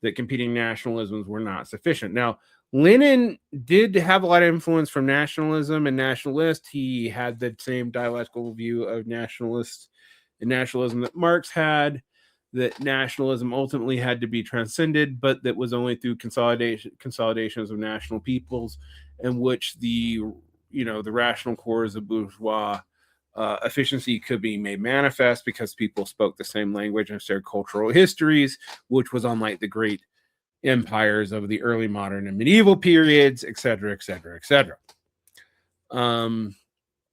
That competing nationalisms were not sufficient. Now, Lenin did have a lot of influence from nationalism and nationalist. He had the same dialectical view of nationalist and nationalism that Marx had, that nationalism ultimately had to be transcended, but that was only through consolidations of national peoples, in which the rational cores of bourgeois efficiency could be made manifest because people spoke the same language and shared cultural histories, which was unlike the great empires of the early modern and medieval periods, etc., etc., etc.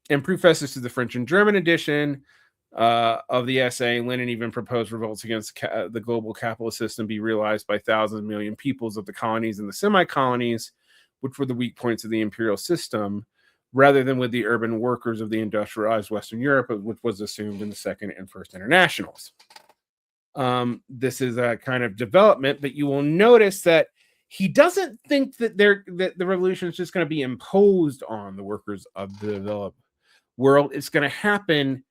In prefaces to the French and German edition of the essay, Lenin even proposed revolts against the global capitalist system be realized by thousands of million peoples of the colonies and the semi-colonies, which were the weak points of the imperial system, rather than with the urban workers of the industrialized Western Europe, which was assumed in the Second and First Internationals. This is a kind of development, but you will notice that he doesn't think that the revolution is just going to be imposed on the workers of the developed world. It's going to happen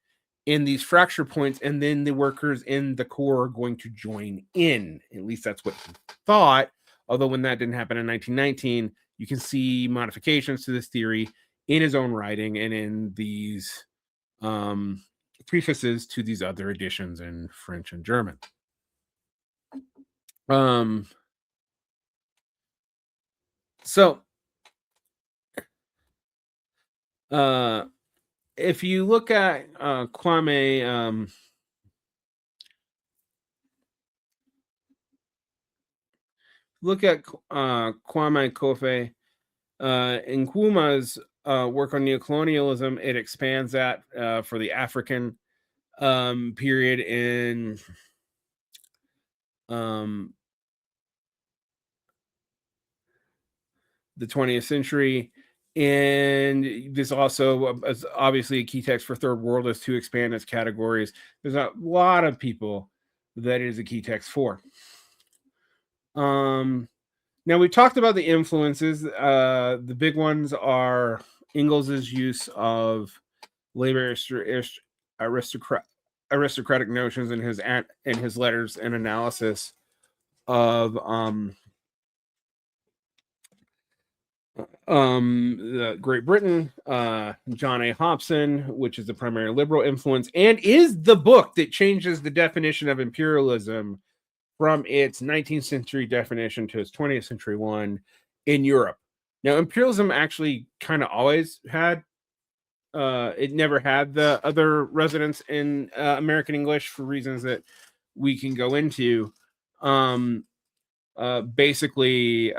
in these fracture points, and then the workers in the core are going to join in. At least that's what he thought. Although when that didn't happen in 1919, you can see modifications to this theory in his own writing and in these prefaces to these other editions in French and German. So if you look at Kwame Kwame Kofi Nkrumah's work on neocolonialism, it expands that for the African period in the 20th century. And this also is obviously a key text for Third World to expand its categories. There's a lot of people that is a key text for. Now we talked about the influences. The big ones are Engels's use of labor aristocratic notions in his letters and analysis of Great Britain, John A. Hobson, which is the primary liberal influence, and is the book that changes the definition of imperialism from its 19th century definition to its 20th century one in Europe. Now, imperialism actually kind of always had, it never had the other residents in American English for reasons that we can go into. Basically,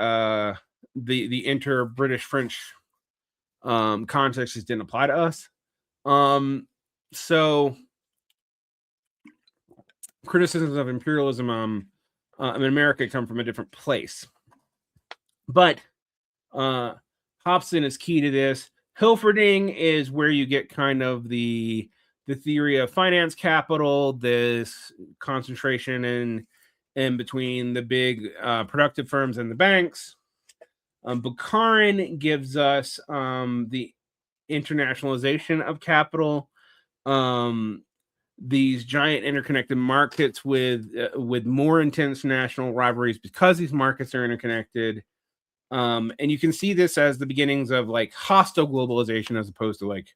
the inter-British French context just didn't apply to us. So criticisms of imperialism in America come from a different place. But Hobson is key to this. Hilferding is where you get kind of the theory of finance capital, this concentration in between the big productive firms and the banks. Bukharin gives us the internationalization of capital, these giant interconnected markets with more intense national rivalries because these markets are interconnected. And you can see this as the beginnings of like hostile globalization as opposed to like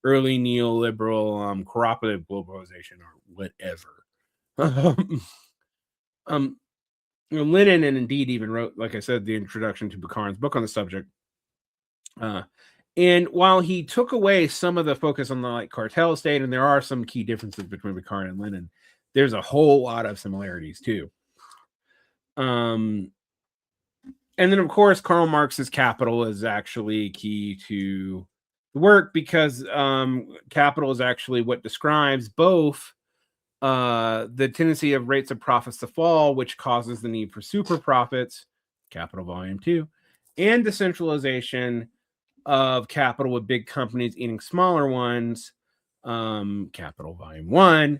early neoliberal cooperative globalization or whatever. Lenin and indeed even wrote, like I said, the introduction to Bukharin's book on the subject. And while he took away some of the focus on the like cartel state, and there are some key differences between Bukharin and Lenin, there's a whole lot of similarities too. And then of course, Karl Marx's Capital is actually key to the work because capital is actually what describes both the tendency of rates of profits to fall, which causes the need for super profits, Capital Volume 2, and decentralization of capital with big companies eating smaller ones, Capital Volume 1,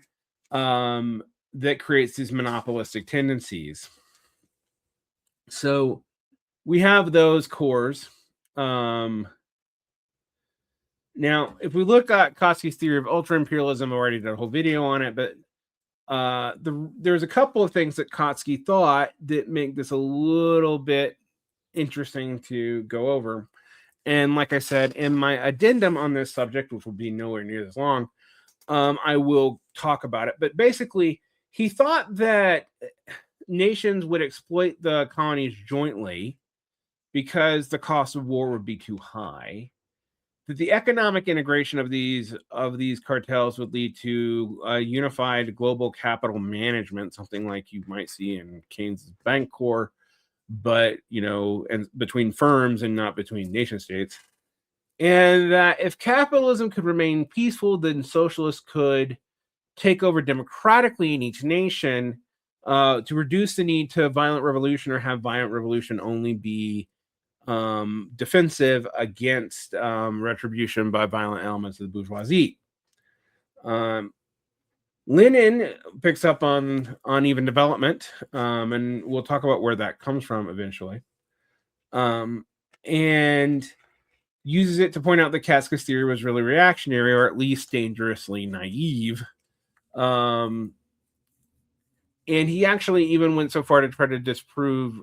that creates these monopolistic tendencies. So we have those cores. Now, if we look at Kautsky's theory of ultra-imperialism, I already did a whole video on it, but there's a couple of things that Kautsky thought that make this a little bit interesting to go over. And like I said, in my addendum on this subject, which will be nowhere near this long, I will talk about it. But basically, he thought that nations would exploit the colonies jointly because the cost of war would be too high. That the economic integration of these cartels would lead to a unified global capital management, something like you might see in Keynes' Bank Corps, but and between firms and not between nation states. And that if capitalism could remain peaceful, then socialists could take over democratically in each nation to reduce the need to violent revolution or have violent revolution only be defensive against retribution by violent elements of the bourgeoisie. Lenin picks up on uneven development, and we'll talk about where that comes from eventually, and uses it to point out that Kautsky's theory was really reactionary, or at least dangerously naive. And he actually even went so far to try to disprove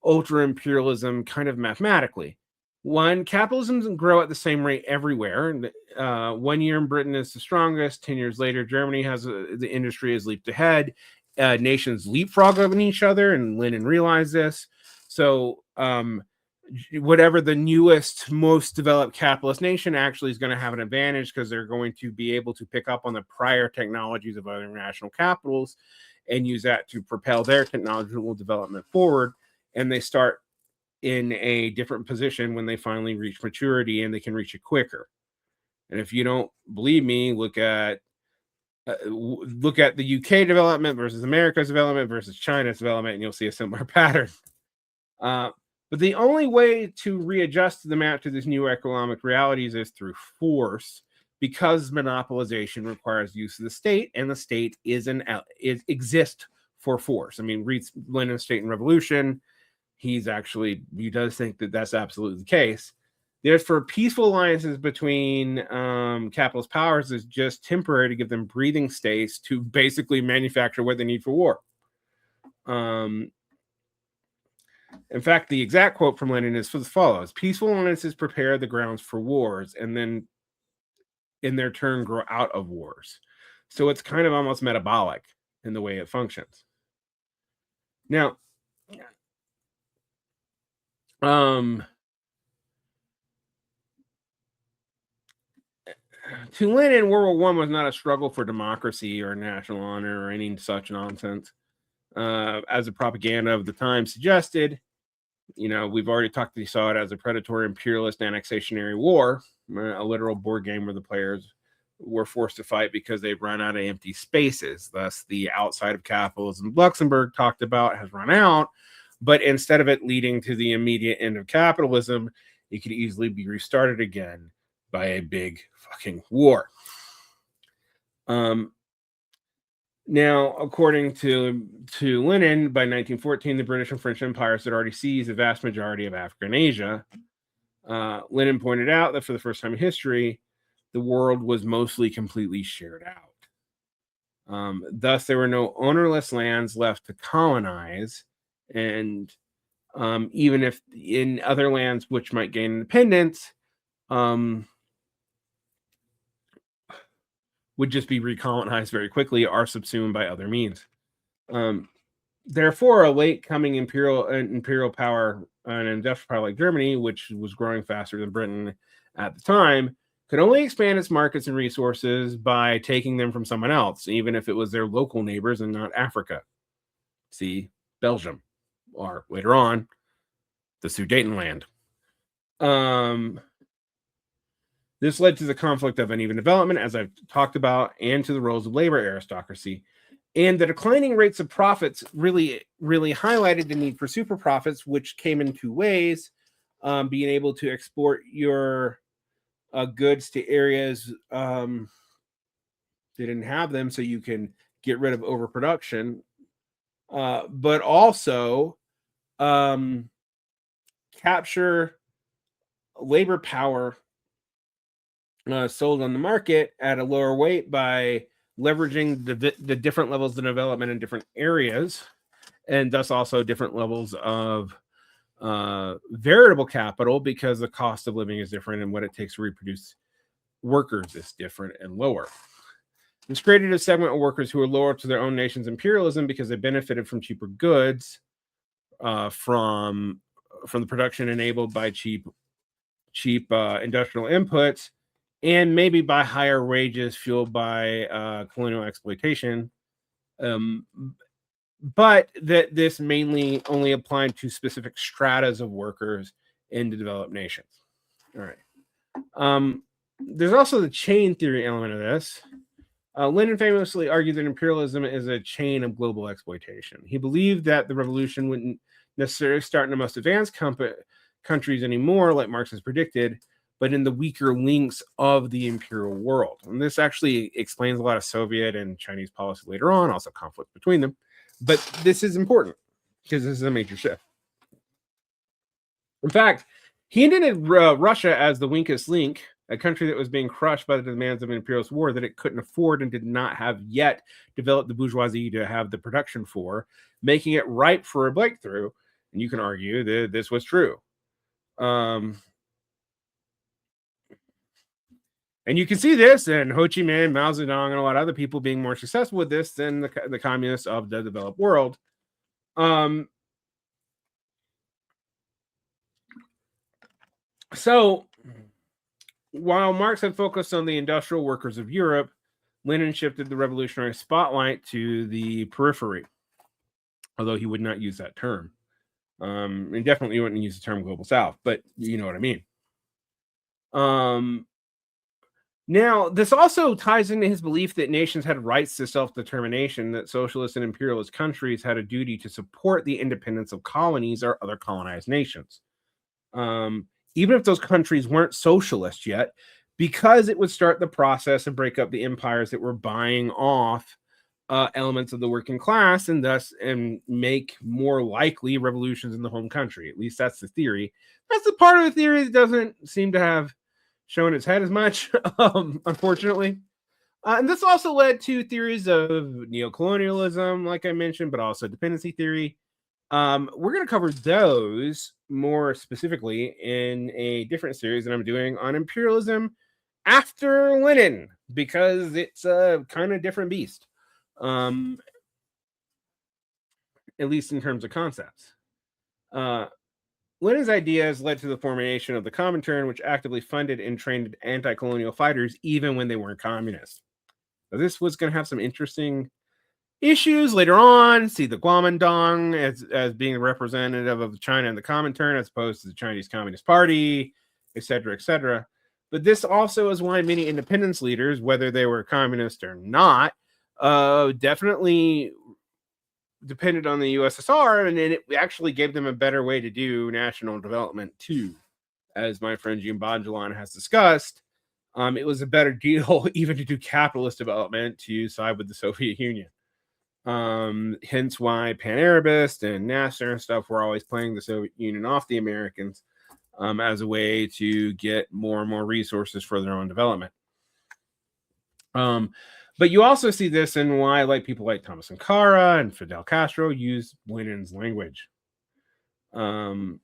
ultra-imperialism kind of mathematically. One, capitalism doesn't grow at the same rate everywhere. 1 year in Britain is the strongest. 10 years later, Germany has the industry has leaped ahead. Nations leapfrog on each other, and Lenin realized this. So whatever the newest, most developed capitalist nation actually is going to have an advantage because they're going to be able to pick up on the prior technologies of other national capitals and use that to propel their technological development forward. And they start in a different position when they finally reach maturity, and they can reach it quicker. And if you don't believe me, look at the UK development versus America's development versus China's development, and you'll see a similar pattern. But the only way to readjust the map to these new economic realities is through force, because monopolization requires use of the state, and the state exists for force. I mean, read Lenin's State and Revolution. He does think that that's absolutely the case. Therefore, peaceful alliances between capitalist powers is just temporary to give them breathing space to basically manufacture what they need for war. In fact, the exact quote from Lenin is as follows: peaceful alliances prepare the grounds for wars and then in their turn grow out of wars. So it's kind of almost metabolic in the way it functions. Now, to Lenin, World War I was not a struggle for democracy or national honor or any such nonsense. As the propaganda of the time suggested, we've already talked, he saw it as a predatory imperialist annexationary war, a literal board game where the players were forced to fight because they've run out of empty spaces. Thus, the outside of capitalism Luxemburg talked about has run out, but instead of it leading to the immediate end of capitalism, it could easily be restarted again by a big fucking war. Now, according to Lenin, by 1914, the British and French empires had already seized the vast majority of Africa and Asia. Lenin pointed out that for the first time in history, the world was mostly completely shared out. Thus, there were no ownerless lands left to colonize, and even if in other lands which might gain independence, would just be recolonized very quickly or subsumed by other means. Therefore, a late coming imperial power, an industrial power like Germany, which was growing faster than Britain at the time, could only expand its markets and resources by taking them from someone else, even if it was their local neighbors and not Africa. See Belgium, or later on, the Sudetenland. This led to the conflict of uneven development, as I've talked about, and to the roles of labor aristocracy. And the declining rates of profits really, really highlighted the need for super profits, which came in two ways: being able to export your goods to areas that didn't have them, so you can get rid of overproduction, but also capture labor power sold on the market at a lower weight by leveraging the different levels of development in different areas, and thus also different levels of variable capital, because the cost of living is different and what it takes to reproduce workers is different and lower. This created a segment of workers who were loyal to their own nation's imperialism because they benefited from cheaper goods, from the production enabled by cheap industrial inputs, and maybe by higher wages fueled by colonial exploitation. But that this mainly only applied to specific stratas of workers in the developed nations. All right. There's also the chain theory element of this. Lenin famously argued that imperialism is a chain of global exploitation. He believed that the revolution wouldn't necessarily start in the most advanced countries anymore, like Marx has predicted, but in the weaker links of the imperial world. And this actually explains a lot of Soviet and Chinese policy later on, also conflict between them. But this is important because this is a major shift. In fact, he intended Russia as the weakest link, a country that was being crushed by the demands of an imperialist war that it couldn't afford and did not have yet developed the bourgeoisie to have the production for, making it ripe for a breakthrough. And you can argue that this was true. And you can see this in Ho Chi Minh, Mao Zedong, and a lot of other people being more successful with this than the communists of the developed world. So, while Marx had focused on the industrial workers of Europe, Lenin shifted the revolutionary spotlight to the periphery, although he would not use that term. And definitely wouldn't use the term Global South, but you know what I mean. Now, this also ties into his belief that nations had rights to self-determination, that socialist and imperialist countries had a duty to support the independence of colonies or other colonized nations. Even if those countries weren't socialist yet, because it would start the process and break up the empires that were buying off elements of the working class and thus make more likely revolutions in the home country. At least that's the theory. That's the part of the theory that doesn't seem to have shown its head as much, unfortunately. And this also led to theories of neocolonialism, like I mentioned, but also dependency theory. We're going to cover those more specifically in a different series that I'm doing on imperialism after Lenin, because it's a kind of different beast, at least in terms of concepts. Lenin's ideas led to the formation of the Comintern, which actively funded and trained anti-colonial fighters even when they weren't communists. So this was going to have some interesting issues later on. See the Kuomintang as being a representative of China in the Comintern as opposed to the Chinese Communist Party, etc., etc. But this also is why many independence leaders, whether they were communist or not, definitely depended on the USSR, and it actually gave them a better way to do national development too. As my friend Jim Bonjalon has discussed, it was a better deal even to do capitalist development to side with the Soviet Union. Hence why Pan-Arabist and Nasser and stuff were always playing the Soviet Union off the Americans as a way to get more and more resources for their own development. But you also see this in why people like Thomas Sankara and Fidel Castro use Lenin's language. Now,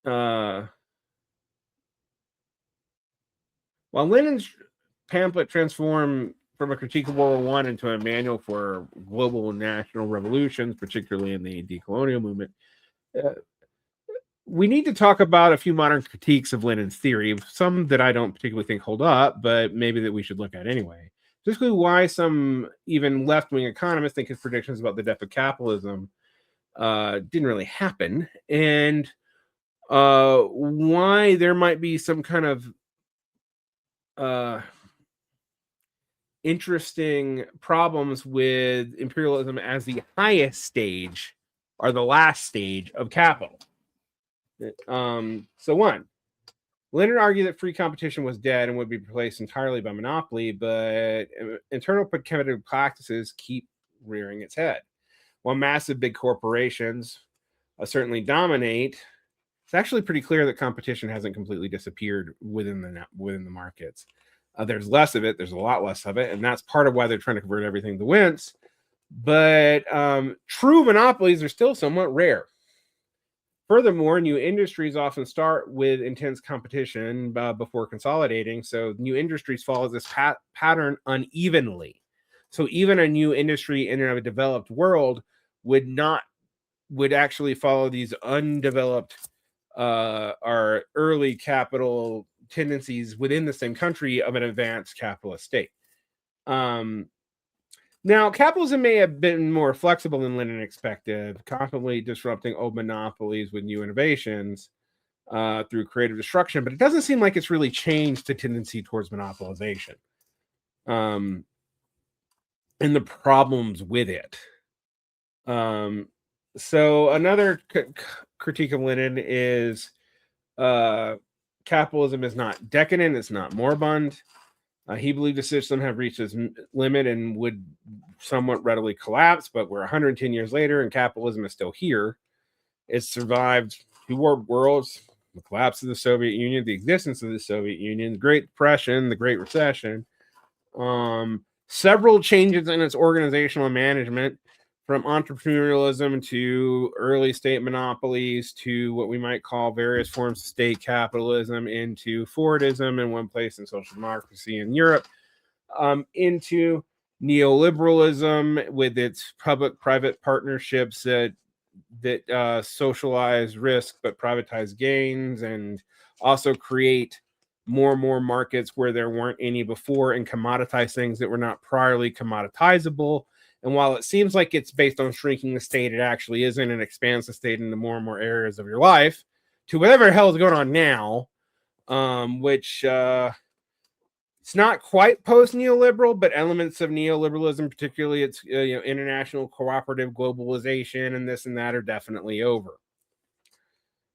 while Lenin's pamphlet transformed from a critique of World War I into a manual for global national revolutions, particularly in the decolonial movement, we need to talk about a few modern critiques of Lenin's theory, some that I don't particularly think hold up, but maybe that we should look at anyway. Particularly why some even left-wing economists think his predictions about the death of capitalism didn't really happen, and why there might be some kind of interesting problems with imperialism as the highest stage or the last stage of capital. So one, Lenin argued that free competition was dead and would be replaced entirely by monopoly, but internal competitive practices keep rearing its head. While massive big corporations certainly dominate, it's actually pretty clear that competition hasn't completely disappeared within the markets. There's less of it. There's a lot less of it, and that's part of why they're trying to convert everything to wins. But true monopolies are still somewhat rare. Furthermore, new industries often start with intense competition before consolidating. So new industries follow this pattern unevenly. So even a new industry in a developed world would actually follow these undeveloped or early capital tendencies within the same country of an advanced capitalist state. Now, capitalism may have been more flexible than Lenin expected, constantly disrupting old monopolies with new innovations through creative destruction, but it doesn't seem like it's really changed the tendency towards monopolization and the problems with it. So another critique of Lenin is capitalism is not decadent, it's not moribund. He believed the system had reached its limit and would somewhat readily collapse, but we're 110 years later and capitalism is still here. It survived two world wars, the collapse of the Soviet Union, the existence of the Soviet Union, the Great Depression, the Great Recession, several changes in its organizational management, from entrepreneurialism to early state monopolies to what we might call various forms of state capitalism, into Fordism in one place and social democracy in Europe, into neoliberalism with its public-private partnerships that socialize risk but privatize gains, and also create more and more markets where there weren't any before and commoditize things that were not priorly commoditizable. And while it seems like it's based on shrinking the state, it actually isn't, and expands the state into more and more areas of your life to whatever the hell is going on now. which it's not quite post-neoliberal, but elements of neoliberalism, particularly its international cooperative globalization and this and that, are definitely over.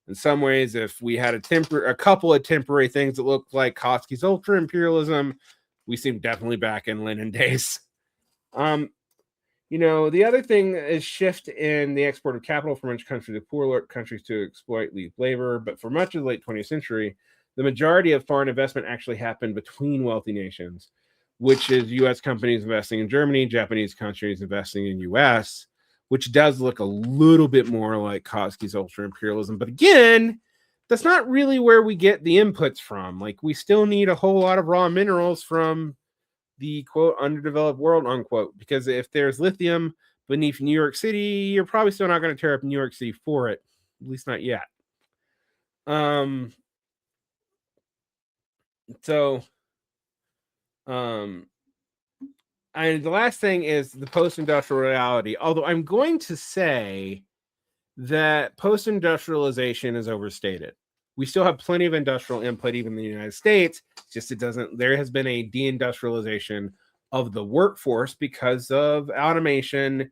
In some ways, if we had a couple of temporary things that looked like Kautsky's ultra imperialism, we seem definitely back in Lenin days. The other thing is shift in the export of capital from rich countries to poor countries to exploit labor. But for much of the late 20th century, the majority of foreign investment actually happened between wealthy nations, which is U.S. companies investing in Germany, Japanese countries investing in U.S., which does look a little bit more like Kautsky's ultra imperialism. But again, that's not really where we get the inputs from. Like, we still need a whole lot of raw minerals from the quote underdeveloped world unquote, because if there's lithium beneath New York City, you're probably still not going to tear up New York City for it, at least not yet. And the last thing is the post-industrial reality, although I'm going to say that post-industrialization is overstated. We still have plenty of industrial input even in the United States, just there has been a deindustrialization of the workforce because of automation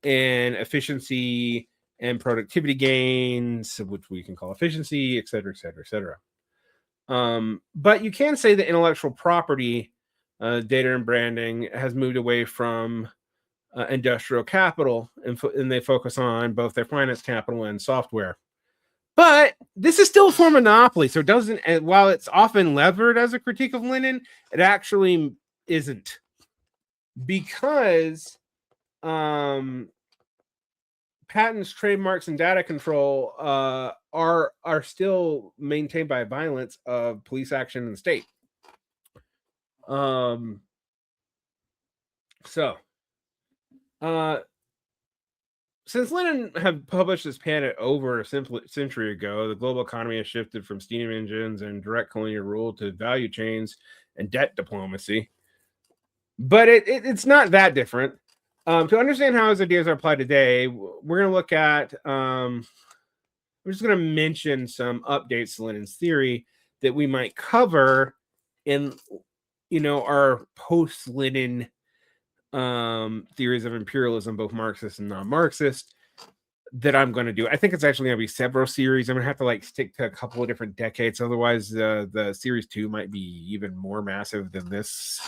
and efficiency and productivity gains, which we can call efficiency, et cetera, et cetera, et cetera. But you can say that intellectual property, data and branding, has moved away from industrial capital, and they focus on both their finance capital and software. But this is still for monopoly, so it doesn't. While it's often levered as a critique of Lenin, it actually isn't, because patents, trademarks, and data control are still maintained by violence of police action in the state. Since Lenin had published this pamphlet over a century ago, the global economy has shifted from steam engines and direct colonial rule to value chains and debt diplomacy. But it's not that different. To understand how his ideas are applied today, we're going to look at, we're just going to mention some updates to Lenin's theory that we might cover in, our post-Lenin theories of imperialism, both Marxist and non-Marxist, that I'm going to do. I think it's actually going to be several series. I'm going to have to stick to a couple of different decades. Otherwise, the series 2 might be even more massive than this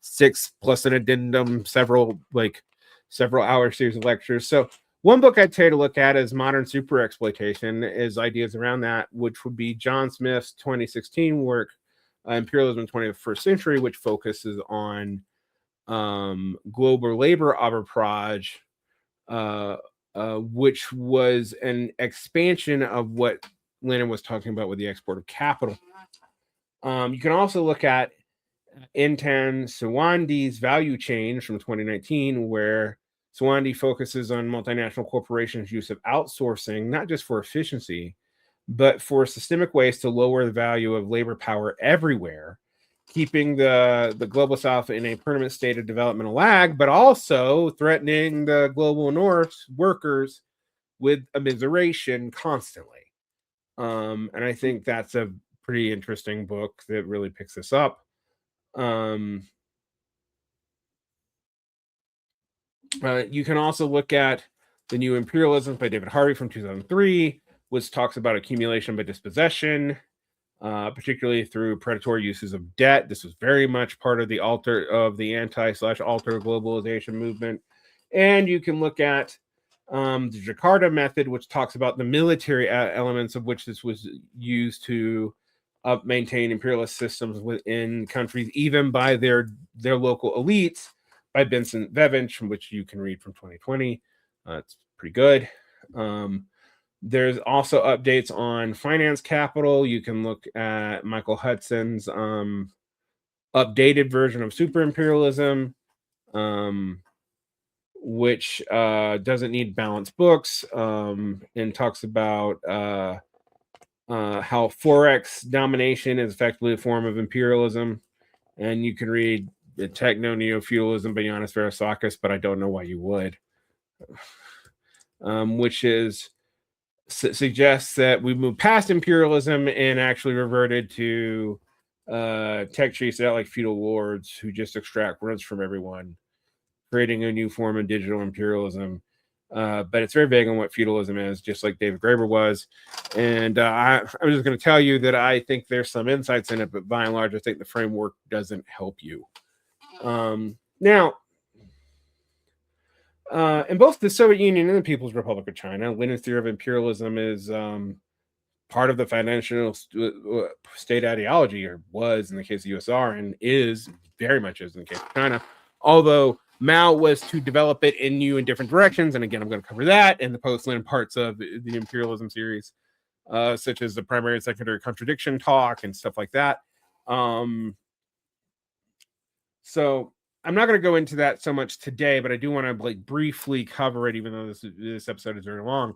6 plus an addendum, several hour series of lectures. So one book I'd say to look at is Modern Super Exploitation, is ideas around that, which would be John Smith's 2016 work, Imperialism in the 21st Century, which focuses on global labor arbitrage, which was an expansion of what Lenin was talking about with the export of capital. You can also look at Intan Sawandi's Value Change from 2019, where Sawandi focuses on multinational corporations' use of outsourcing, not just for efficiency, but for systemic ways to lower the value of labor power everywhere, keeping the global south in a permanent state of developmental lag, but also threatening the global north's workers with immiseration constantly. And I think that's a pretty interesting book that really picks this up. You can also look at The New Imperialism by David Harvey from 2003, which talks about accumulation by dispossession, particularly through predatory uses of debt. This was very much part of the anti/alter globalization movement. And you can look at the Jakarta method, which talks about the military elements of which this was used to maintain imperialist systems within countries, even by their local elites, by Vincent Vevich, which you can read from 2020. It's pretty good. There's also updates on finance capital. You can look at Michael Hudson's updated version of super imperialism, which doesn't need balanced books, and talks about how Forex domination is effectively a form of imperialism. And you can read the Techno-Neo-Feudalism by Yanis Varoufakis, but I don't know why you would. Which is suggests that we moved past imperialism and actually reverted to tech trees out like feudal lords who just extract rents from everyone, creating a new form of digital imperialism. But it's very vague on what feudalism is, just like David Graeber was. And I'm just going to tell you that I think there's some insights in it, but by and large, I think the framework doesn't help you. Now, in both the Soviet Union and the People's Republic of China, Lenin's theory of imperialism is part of the financial state ideology, or was in the case of USSR, and is very much is in the case of China. Although Mao was to develop it in new and different directions, and again, I'm going to cover that in the post-Lenin parts of the imperialism series, such as the primary and secondary contradiction talk and stuff like that. So I'm not going to go into that so much today, but I do want to briefly cover it, even though this episode is very long.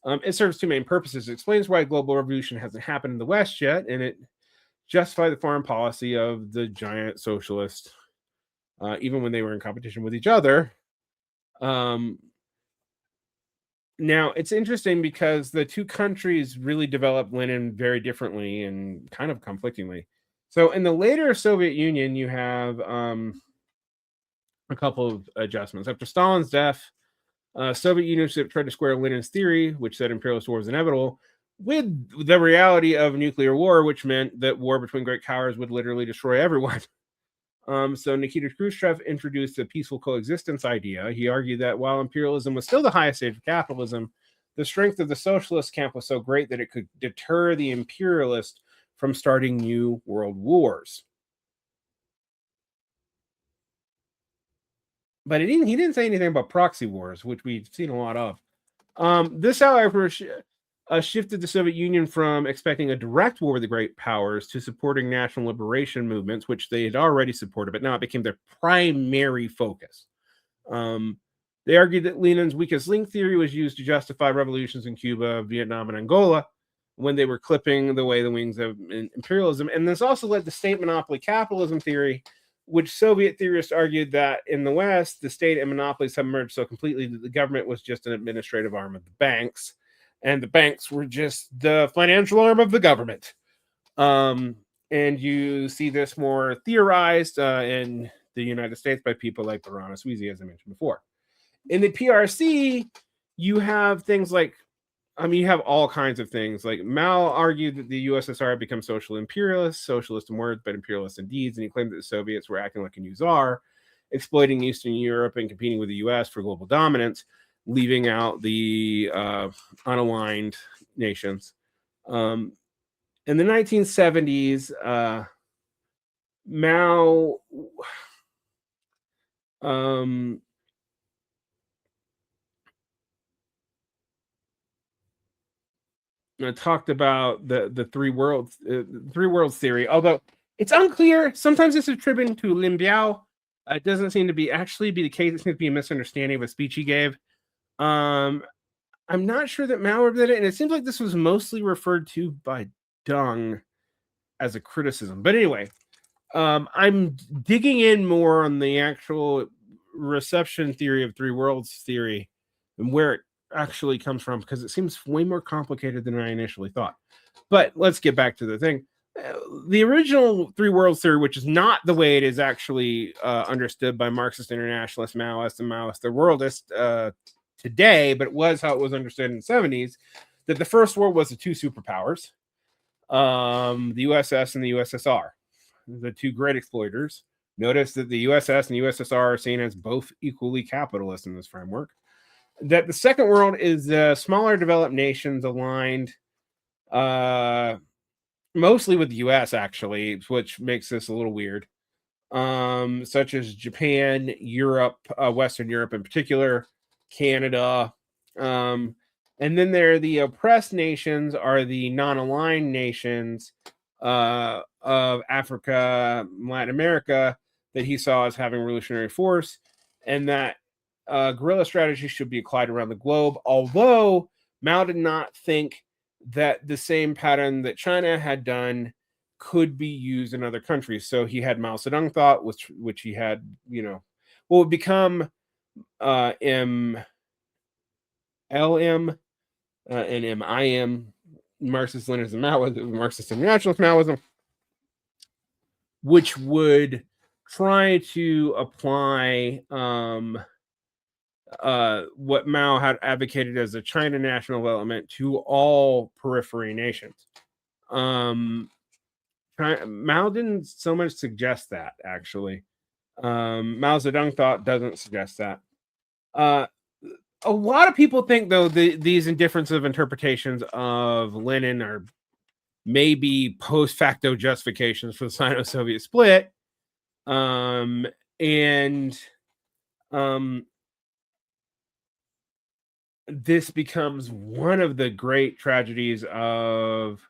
It serves two main purposes. It explains why global revolution hasn't happened in the West yet, and it justifies the foreign policy of the giant socialists, even when they were in competition with each other. Now, it's interesting because the two countries really developed Lenin very differently and kind of conflictingly. So in the later Soviet Union, you have a couple of adjustments. After Stalin's death, Soviet Union tried to square Lenin's theory, which said imperialist war was inevitable, with the reality of nuclear war, which meant that war between great powers would literally destroy everyone. So Nikita Khrushchev introduced the peaceful coexistence idea. He argued that while imperialism was still the highest stage of capitalism, the strength of the socialist camp was so great that it could deter the imperialist from starting new world wars. But he didn't say anything about proxy wars, which we've seen a lot of. This, however, shifted the Soviet Union from expecting a direct war with the great powers to supporting national liberation movements, which they had already supported, but now it became their primary focus. They argued that Lenin's weakest link theory was used to justify revolutions in Cuba, Vietnam, and Angola when they were clipping the wings of imperialism. And this also led to state monopoly capitalism theory, which Soviet theorists argued that in the West, the state and monopolies have merged so completely that the government was just an administrative arm of the banks, and the banks were just the financial arm of the government. And you see this more theorized in the United States by people like Barana Sweezy, as I mentioned before. In the PRC, you have things like, you have all kinds of things. Like Mao argued that the USSR had become social imperialist, socialist in words, but imperialist in deeds, and he claimed that the Soviets were acting like a new czar, exploiting Eastern Europe and competing with the US for global dominance, leaving out the unaligned nations. In the 1970s, Mao talked about the three worlds theory, although it's unclear. Sometimes it's attributed to Lin Biao. It doesn't seem to be the case. It seems to be a misunderstanding of a speech he gave. I'm not sure that Mao did it, and it seems like this was mostly referred to by Deng as a criticism. But anyway, I'm digging in more on the actual reception theory of three worlds theory and where it actually comes from, because it seems way more complicated than I initially thought. But let's get back to the thing. The original three worlds theory, which is not the way it is actually understood by Marxist internationalists, Maoists, and Maoist third worldists today, but it was how it was understood in the 70s, that the first world was the two superpowers, the USS and the USSR, the two great exploiters. Notice that the USS and the USSR are seen as both equally capitalist in this framework. That the second world is smaller developed nations aligned mostly with the US, actually, which makes this a little weird, such as Japan, Europe, Western Europe in particular, Canada. And then there are the oppressed nations, are the non-aligned nations of Africa, Latin America, that he saw as having revolutionary force, and that guerrilla strategy should be applied around the globe, although Mao did not think that the same pattern that China had done could be used in other countries. So he had Mao Zedong thought, which he had, would become MLM, and MIM, Marxist Leninism, Maoism, Marxist Internationalist Maoism, which would try to apply what Mao had advocated as a China national development to all periphery nations. Mao didn't so much suggest that, actually. Mao Zedong doesn't suggest that. A lot of people think, though, these indifference of interpretations of Lenin are maybe post facto justifications for the Sino-Soviet split. This becomes one of the great tragedies of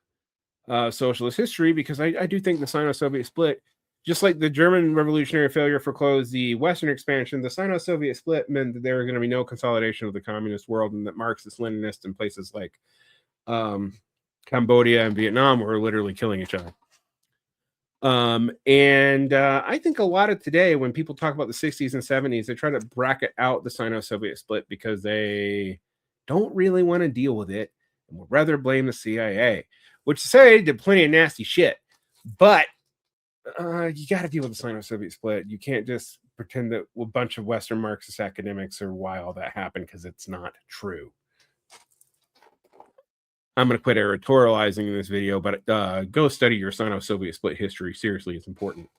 socialist history, because I do think the Sino-Soviet split, just like the German revolutionary failure foreclosed the Western expansion, the Sino-Soviet split meant that there was going to be no consolidation of the communist world, and that Marxist Leninists in places like Cambodia and Vietnam were literally killing each other. I think a lot of today, when people talk about the 60s and 70s, they try to bracket out the Sino-Soviet split because they don't really want to deal with it and would rather blame the CIA, which to say did plenty of nasty shit. But you got to deal with the Sino-Soviet split. You can't just pretend that a bunch of Western Marxist academics are why all that happened, because it's not true. I'm going to quit editorializing in this video, but go study your Sino-Soviet split history. Seriously, it's important.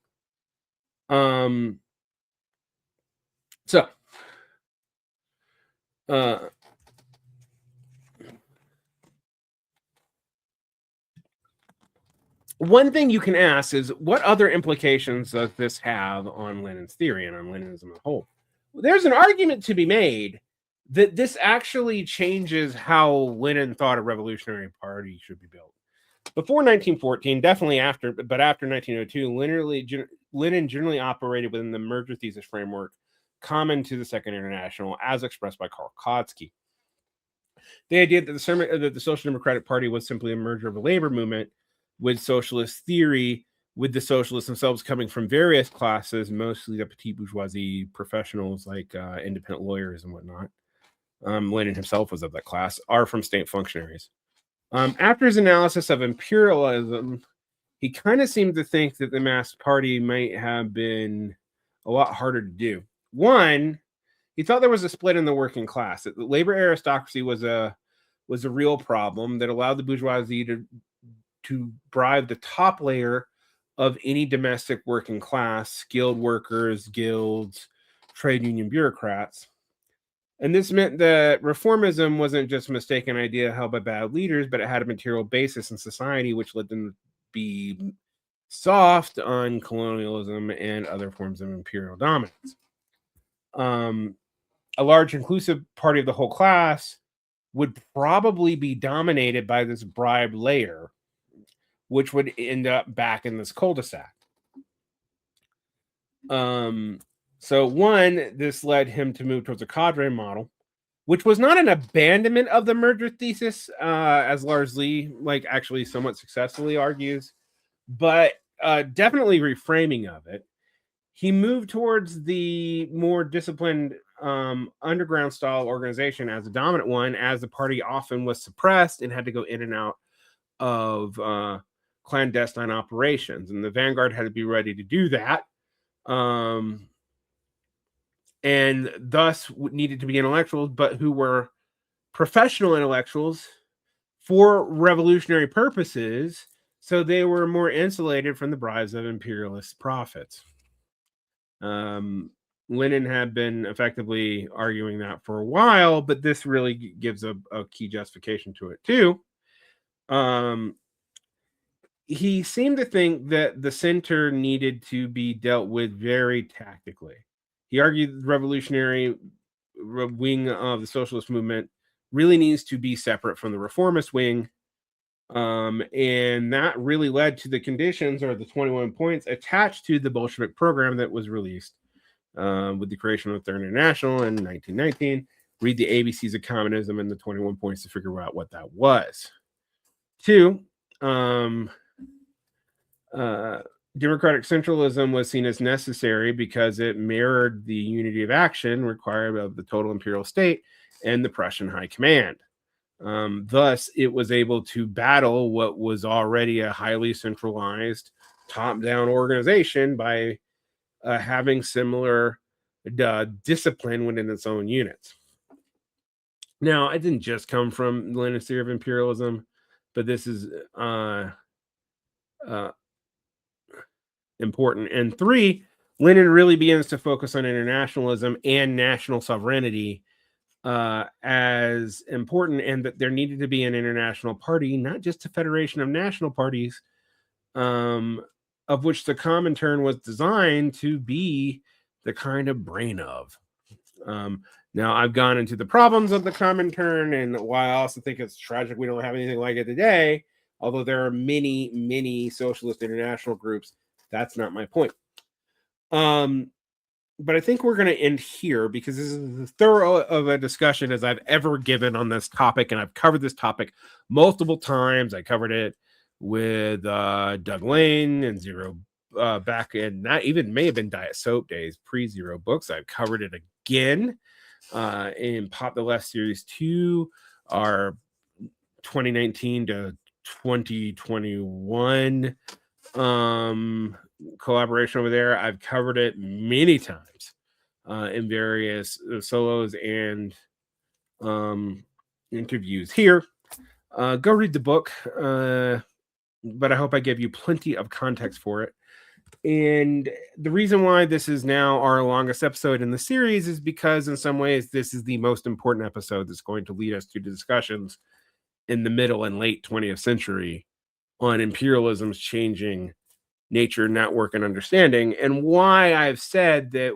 One thing you can ask is, what other implications does this have on Lenin's theory and on Leninism as a whole? There's an argument to be made that this actually changes how Lenin thought a revolutionary party should be built. Before 1914, definitely after, but after 1902, Lenin generally operated within the merger thesis framework common to the Second International, as expressed by Karl Kautsky. The idea that the Social Democratic Party was simply a merger of a labor movement with socialist theory, with the socialists themselves coming from various classes, mostly the petite bourgeoisie professionals like independent lawyers and whatnot. Lenin himself was of that class, are from state functionaries. After his analysis of imperialism, he kind of seemed to think that the mass party might have been a lot harder to do. One, he thought there was a split in the working class, that the labor aristocracy was a real problem that allowed the bourgeoisie to bribe the top layer of any domestic working class, skilled workers, guilds, trade union bureaucrats. And this meant that reformism wasn't just a mistaken idea held by bad leaders, but it had a material basis in society, which led them to be soft on colonialism and other forms of imperial dominance. A large inclusive party of the whole class would probably be dominated by this bribe layer, which would end up back in this cul-de-sac. So one, this led him to move towards a cadre model, which was not an abandonment of the merger thesis, as Lars Lee actually somewhat successfully argues, but definitely reframing of it. He moved towards the more disciplined underground style organization as a dominant one, as the party often was suppressed and had to go in and out of clandestine operations, and the vanguard had to be ready to do that. And thus needed to be intellectuals, but who were professional intellectuals for revolutionary purposes, so they were more insulated from the bribes of imperialist profits. Lenin had been effectively arguing that for a while, but this really gives a key justification to it too. He seemed to think that the center needed to be dealt with very tactically. He argued the revolutionary wing of the socialist movement really needs to be separate from the reformist wing. And that really led to the conditions, or the 21 points attached to the Bolshevik program that was released with the creation of the Third International in 1919. Read the ABCs of Communism and the 21 points to figure out what that was. Two, democratic centralism was seen as necessary because it mirrored the unity of action required of the total imperial state and the Prussian high command. Thus, it was able to battle what was already a highly centralized top-down organization by having similar discipline within its own units. Now, it didn't just come from Lenin's theory of imperialism, but this is important. And 3, Lenin really begins to focus on internationalism and national sovereignty as important, and that there needed to be an international party, not just a federation of national parties, of which the Comintern was designed to be the kind of brain of. Now, I've gone into the problems of the Comintern and why I also think it's tragic we don't have anything like it today, although there are many, many socialist international groups. That's not my point. But I think we're going to end here because this is as thorough of a discussion as I've ever given on this topic, and I've covered this topic multiple times. I covered it with Doug Lane and Zero back in, not even may have been Diet Soap days, pre-Zero books. I've covered it again in Pop the Left Series 2, our 2019 to 2021 collaboration over there. I've covered it many times in various solos and interviews here. Go read the book, but I hope I gave you plenty of context for it. And the reason why this is now our longest episode in the series is because in some ways this is the most important episode that's going to lead us to discussions in the middle and late 20th century on imperialism's changing nature, network, and understanding, and why I've said that,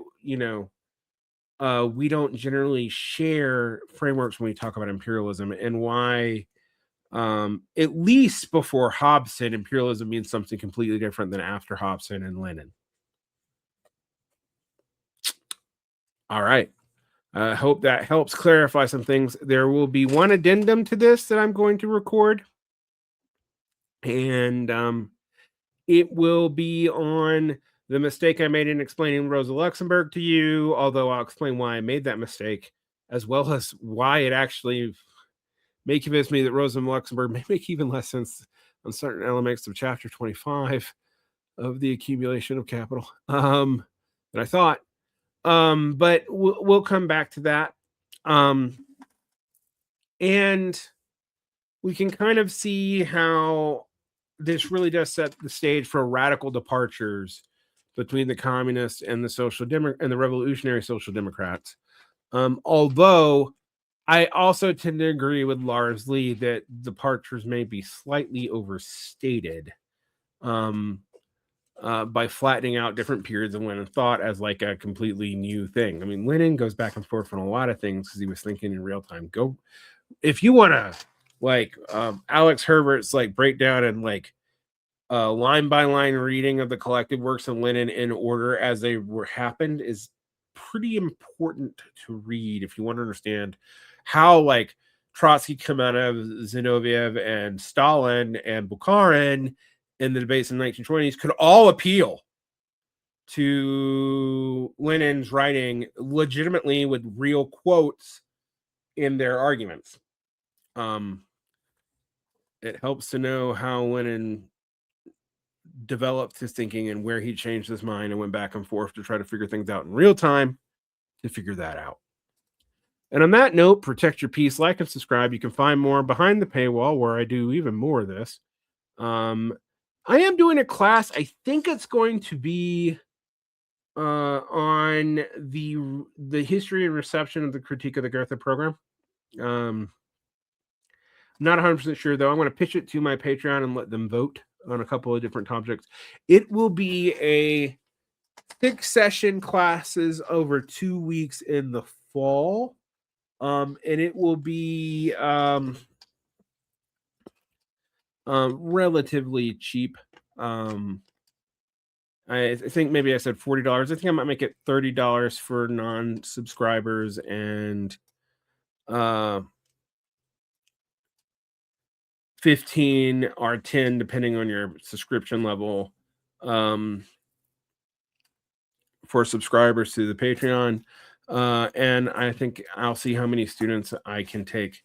we don't generally share frameworks when we talk about imperialism, and why, at least before Hobson, imperialism means something completely different than after Hobson and Lenin. All right. I hope that helps clarify some things. There will be one addendum to this that I'm going to record, and it will be on the mistake I made in explaining Rosa Luxemburg to you, although I'll explain why I made that mistake, as well as why it actually may convince me that Rosa Luxemburg may make even less sense on certain elements of chapter 25 of the accumulation of capital than I thought. But we'll come back to that. And we can kind of see how this really does set the stage for radical departures between the communists and the and the revolutionary social democrats. Although I also tend to agree with Lars Lee that departures may be slightly overstated by flattening out different periods of Lenin thought as like a completely new thing. I mean, Lenin goes back and forth on a lot of things because he was thinking in real time. If you want to Alex Herbert's breakdown and line by line reading of the collected works of Lenin in order as they happened is pretty important to read if you want to understand how Trotsky come out of Zinoviev and Stalin and Bukharin in the debates in the 1920s could all appeal to Lenin's writing legitimately with real quotes in their arguments. It helps to know how Lenin developed his thinking and where he changed his mind and went back and forth to try to figure things out in real time to figure that out. And on that note, protect your peace, like and subscribe. You can find more behind the paywall where I do even more of this. I am doing a class. I think it's going to be on the history and reception of the critique of the Goethe program. I'm not 100% sure, though. I'm going to pitch it to my Patreon and let them vote on a couple of different topics. It will be a 6-session classes over 2 weeks in the fall. And it will be relatively cheap. I think maybe I said $40. I think I might make it $30 for non-subscribers and 15 or 10 depending on your subscription level for subscribers to the Patreon. And I think I'll see how many students I can take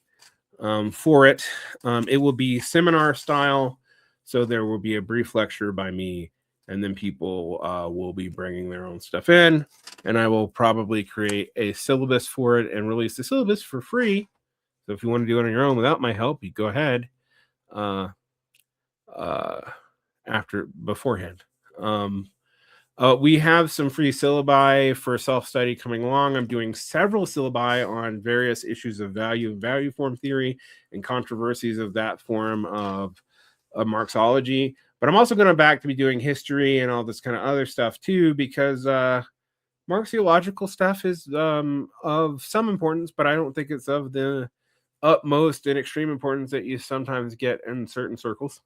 for it. It will be seminar style, so there will be a brief lecture by me, and then people will be bringing their own stuff in, and I will probably create a syllabus for it and release the syllabus for free. So if you want to do it on your own without my help, you go ahead beforehand. We have some free syllabi for self-study coming along. I'm doing several syllabi on various issues of value and value form theory and controversies of that form of Marxology. But I'm also going back to be doing history and all this kind of other stuff too, because Marxiological stuff is of some importance, but I don't think it's of the utmost and extreme importance that you sometimes get in certain circles.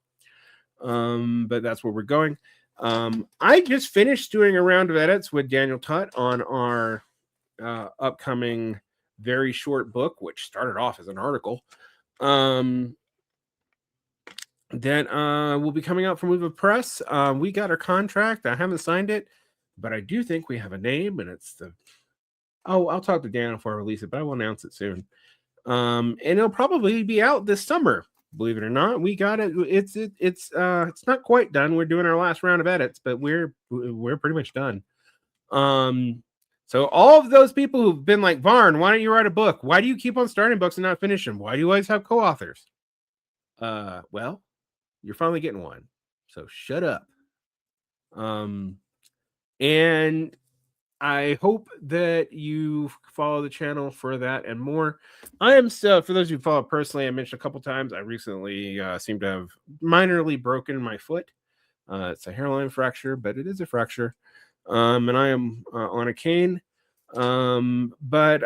But that's where we're going. I just finished doing a round of edits with Daniel Tutt on our upcoming very short book, which started off as an article. That will be coming out from Move Press. We got our contract. I haven't signed it, but I do think we have a name, and it's the. Oh, I'll talk to Dan before I release it, but I will announce it soon. And it'll probably be out this summer. Believe it or not, we got it. It's not quite done. We're doing our last round of edits, but we're pretty much done. So all of those people who've been like, Varn, why don't you write a book? Why do you keep on starting books and not finish them? Why do you always have co-authors? Well, you're finally getting one. So shut up. And I hope that you follow the channel for that and more. I am still, for those who follow personally, I mentioned a couple times, I recently seem to have minorly broken my foot. It's a hairline fracture, but it is a fracture. And I am on a cane. But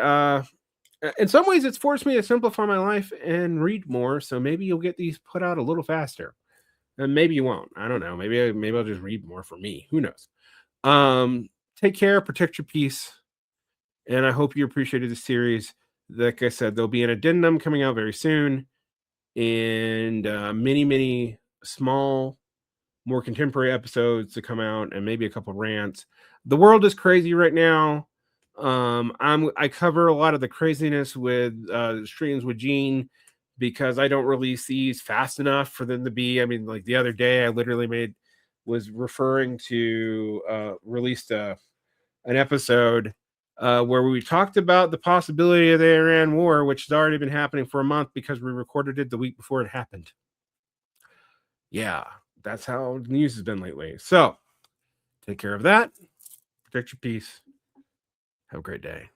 in some ways, it's forced me to simplify my life and read more. So maybe you'll get these put out a little faster. And maybe you won't. I don't know. Maybe I'll just read more for me. Who knows? Take care, protect your peace, and I hope you appreciated the series. Like I said, there'll be an addendum coming out very soon, and many small, more contemporary episodes to come out, and maybe a couple rants. The world is crazy right now. I cover a lot of the craziness with streams with Gene because I don't release these fast enough for them to be. I mean, like the other day, I literally was referring to released an episode where we talked about the possibility of the Iran war, which has already been happening for a month because we recorded it the week before it happened. Yeah, that's how the news has been lately. So take care of that. Protect your peace. Have a great day.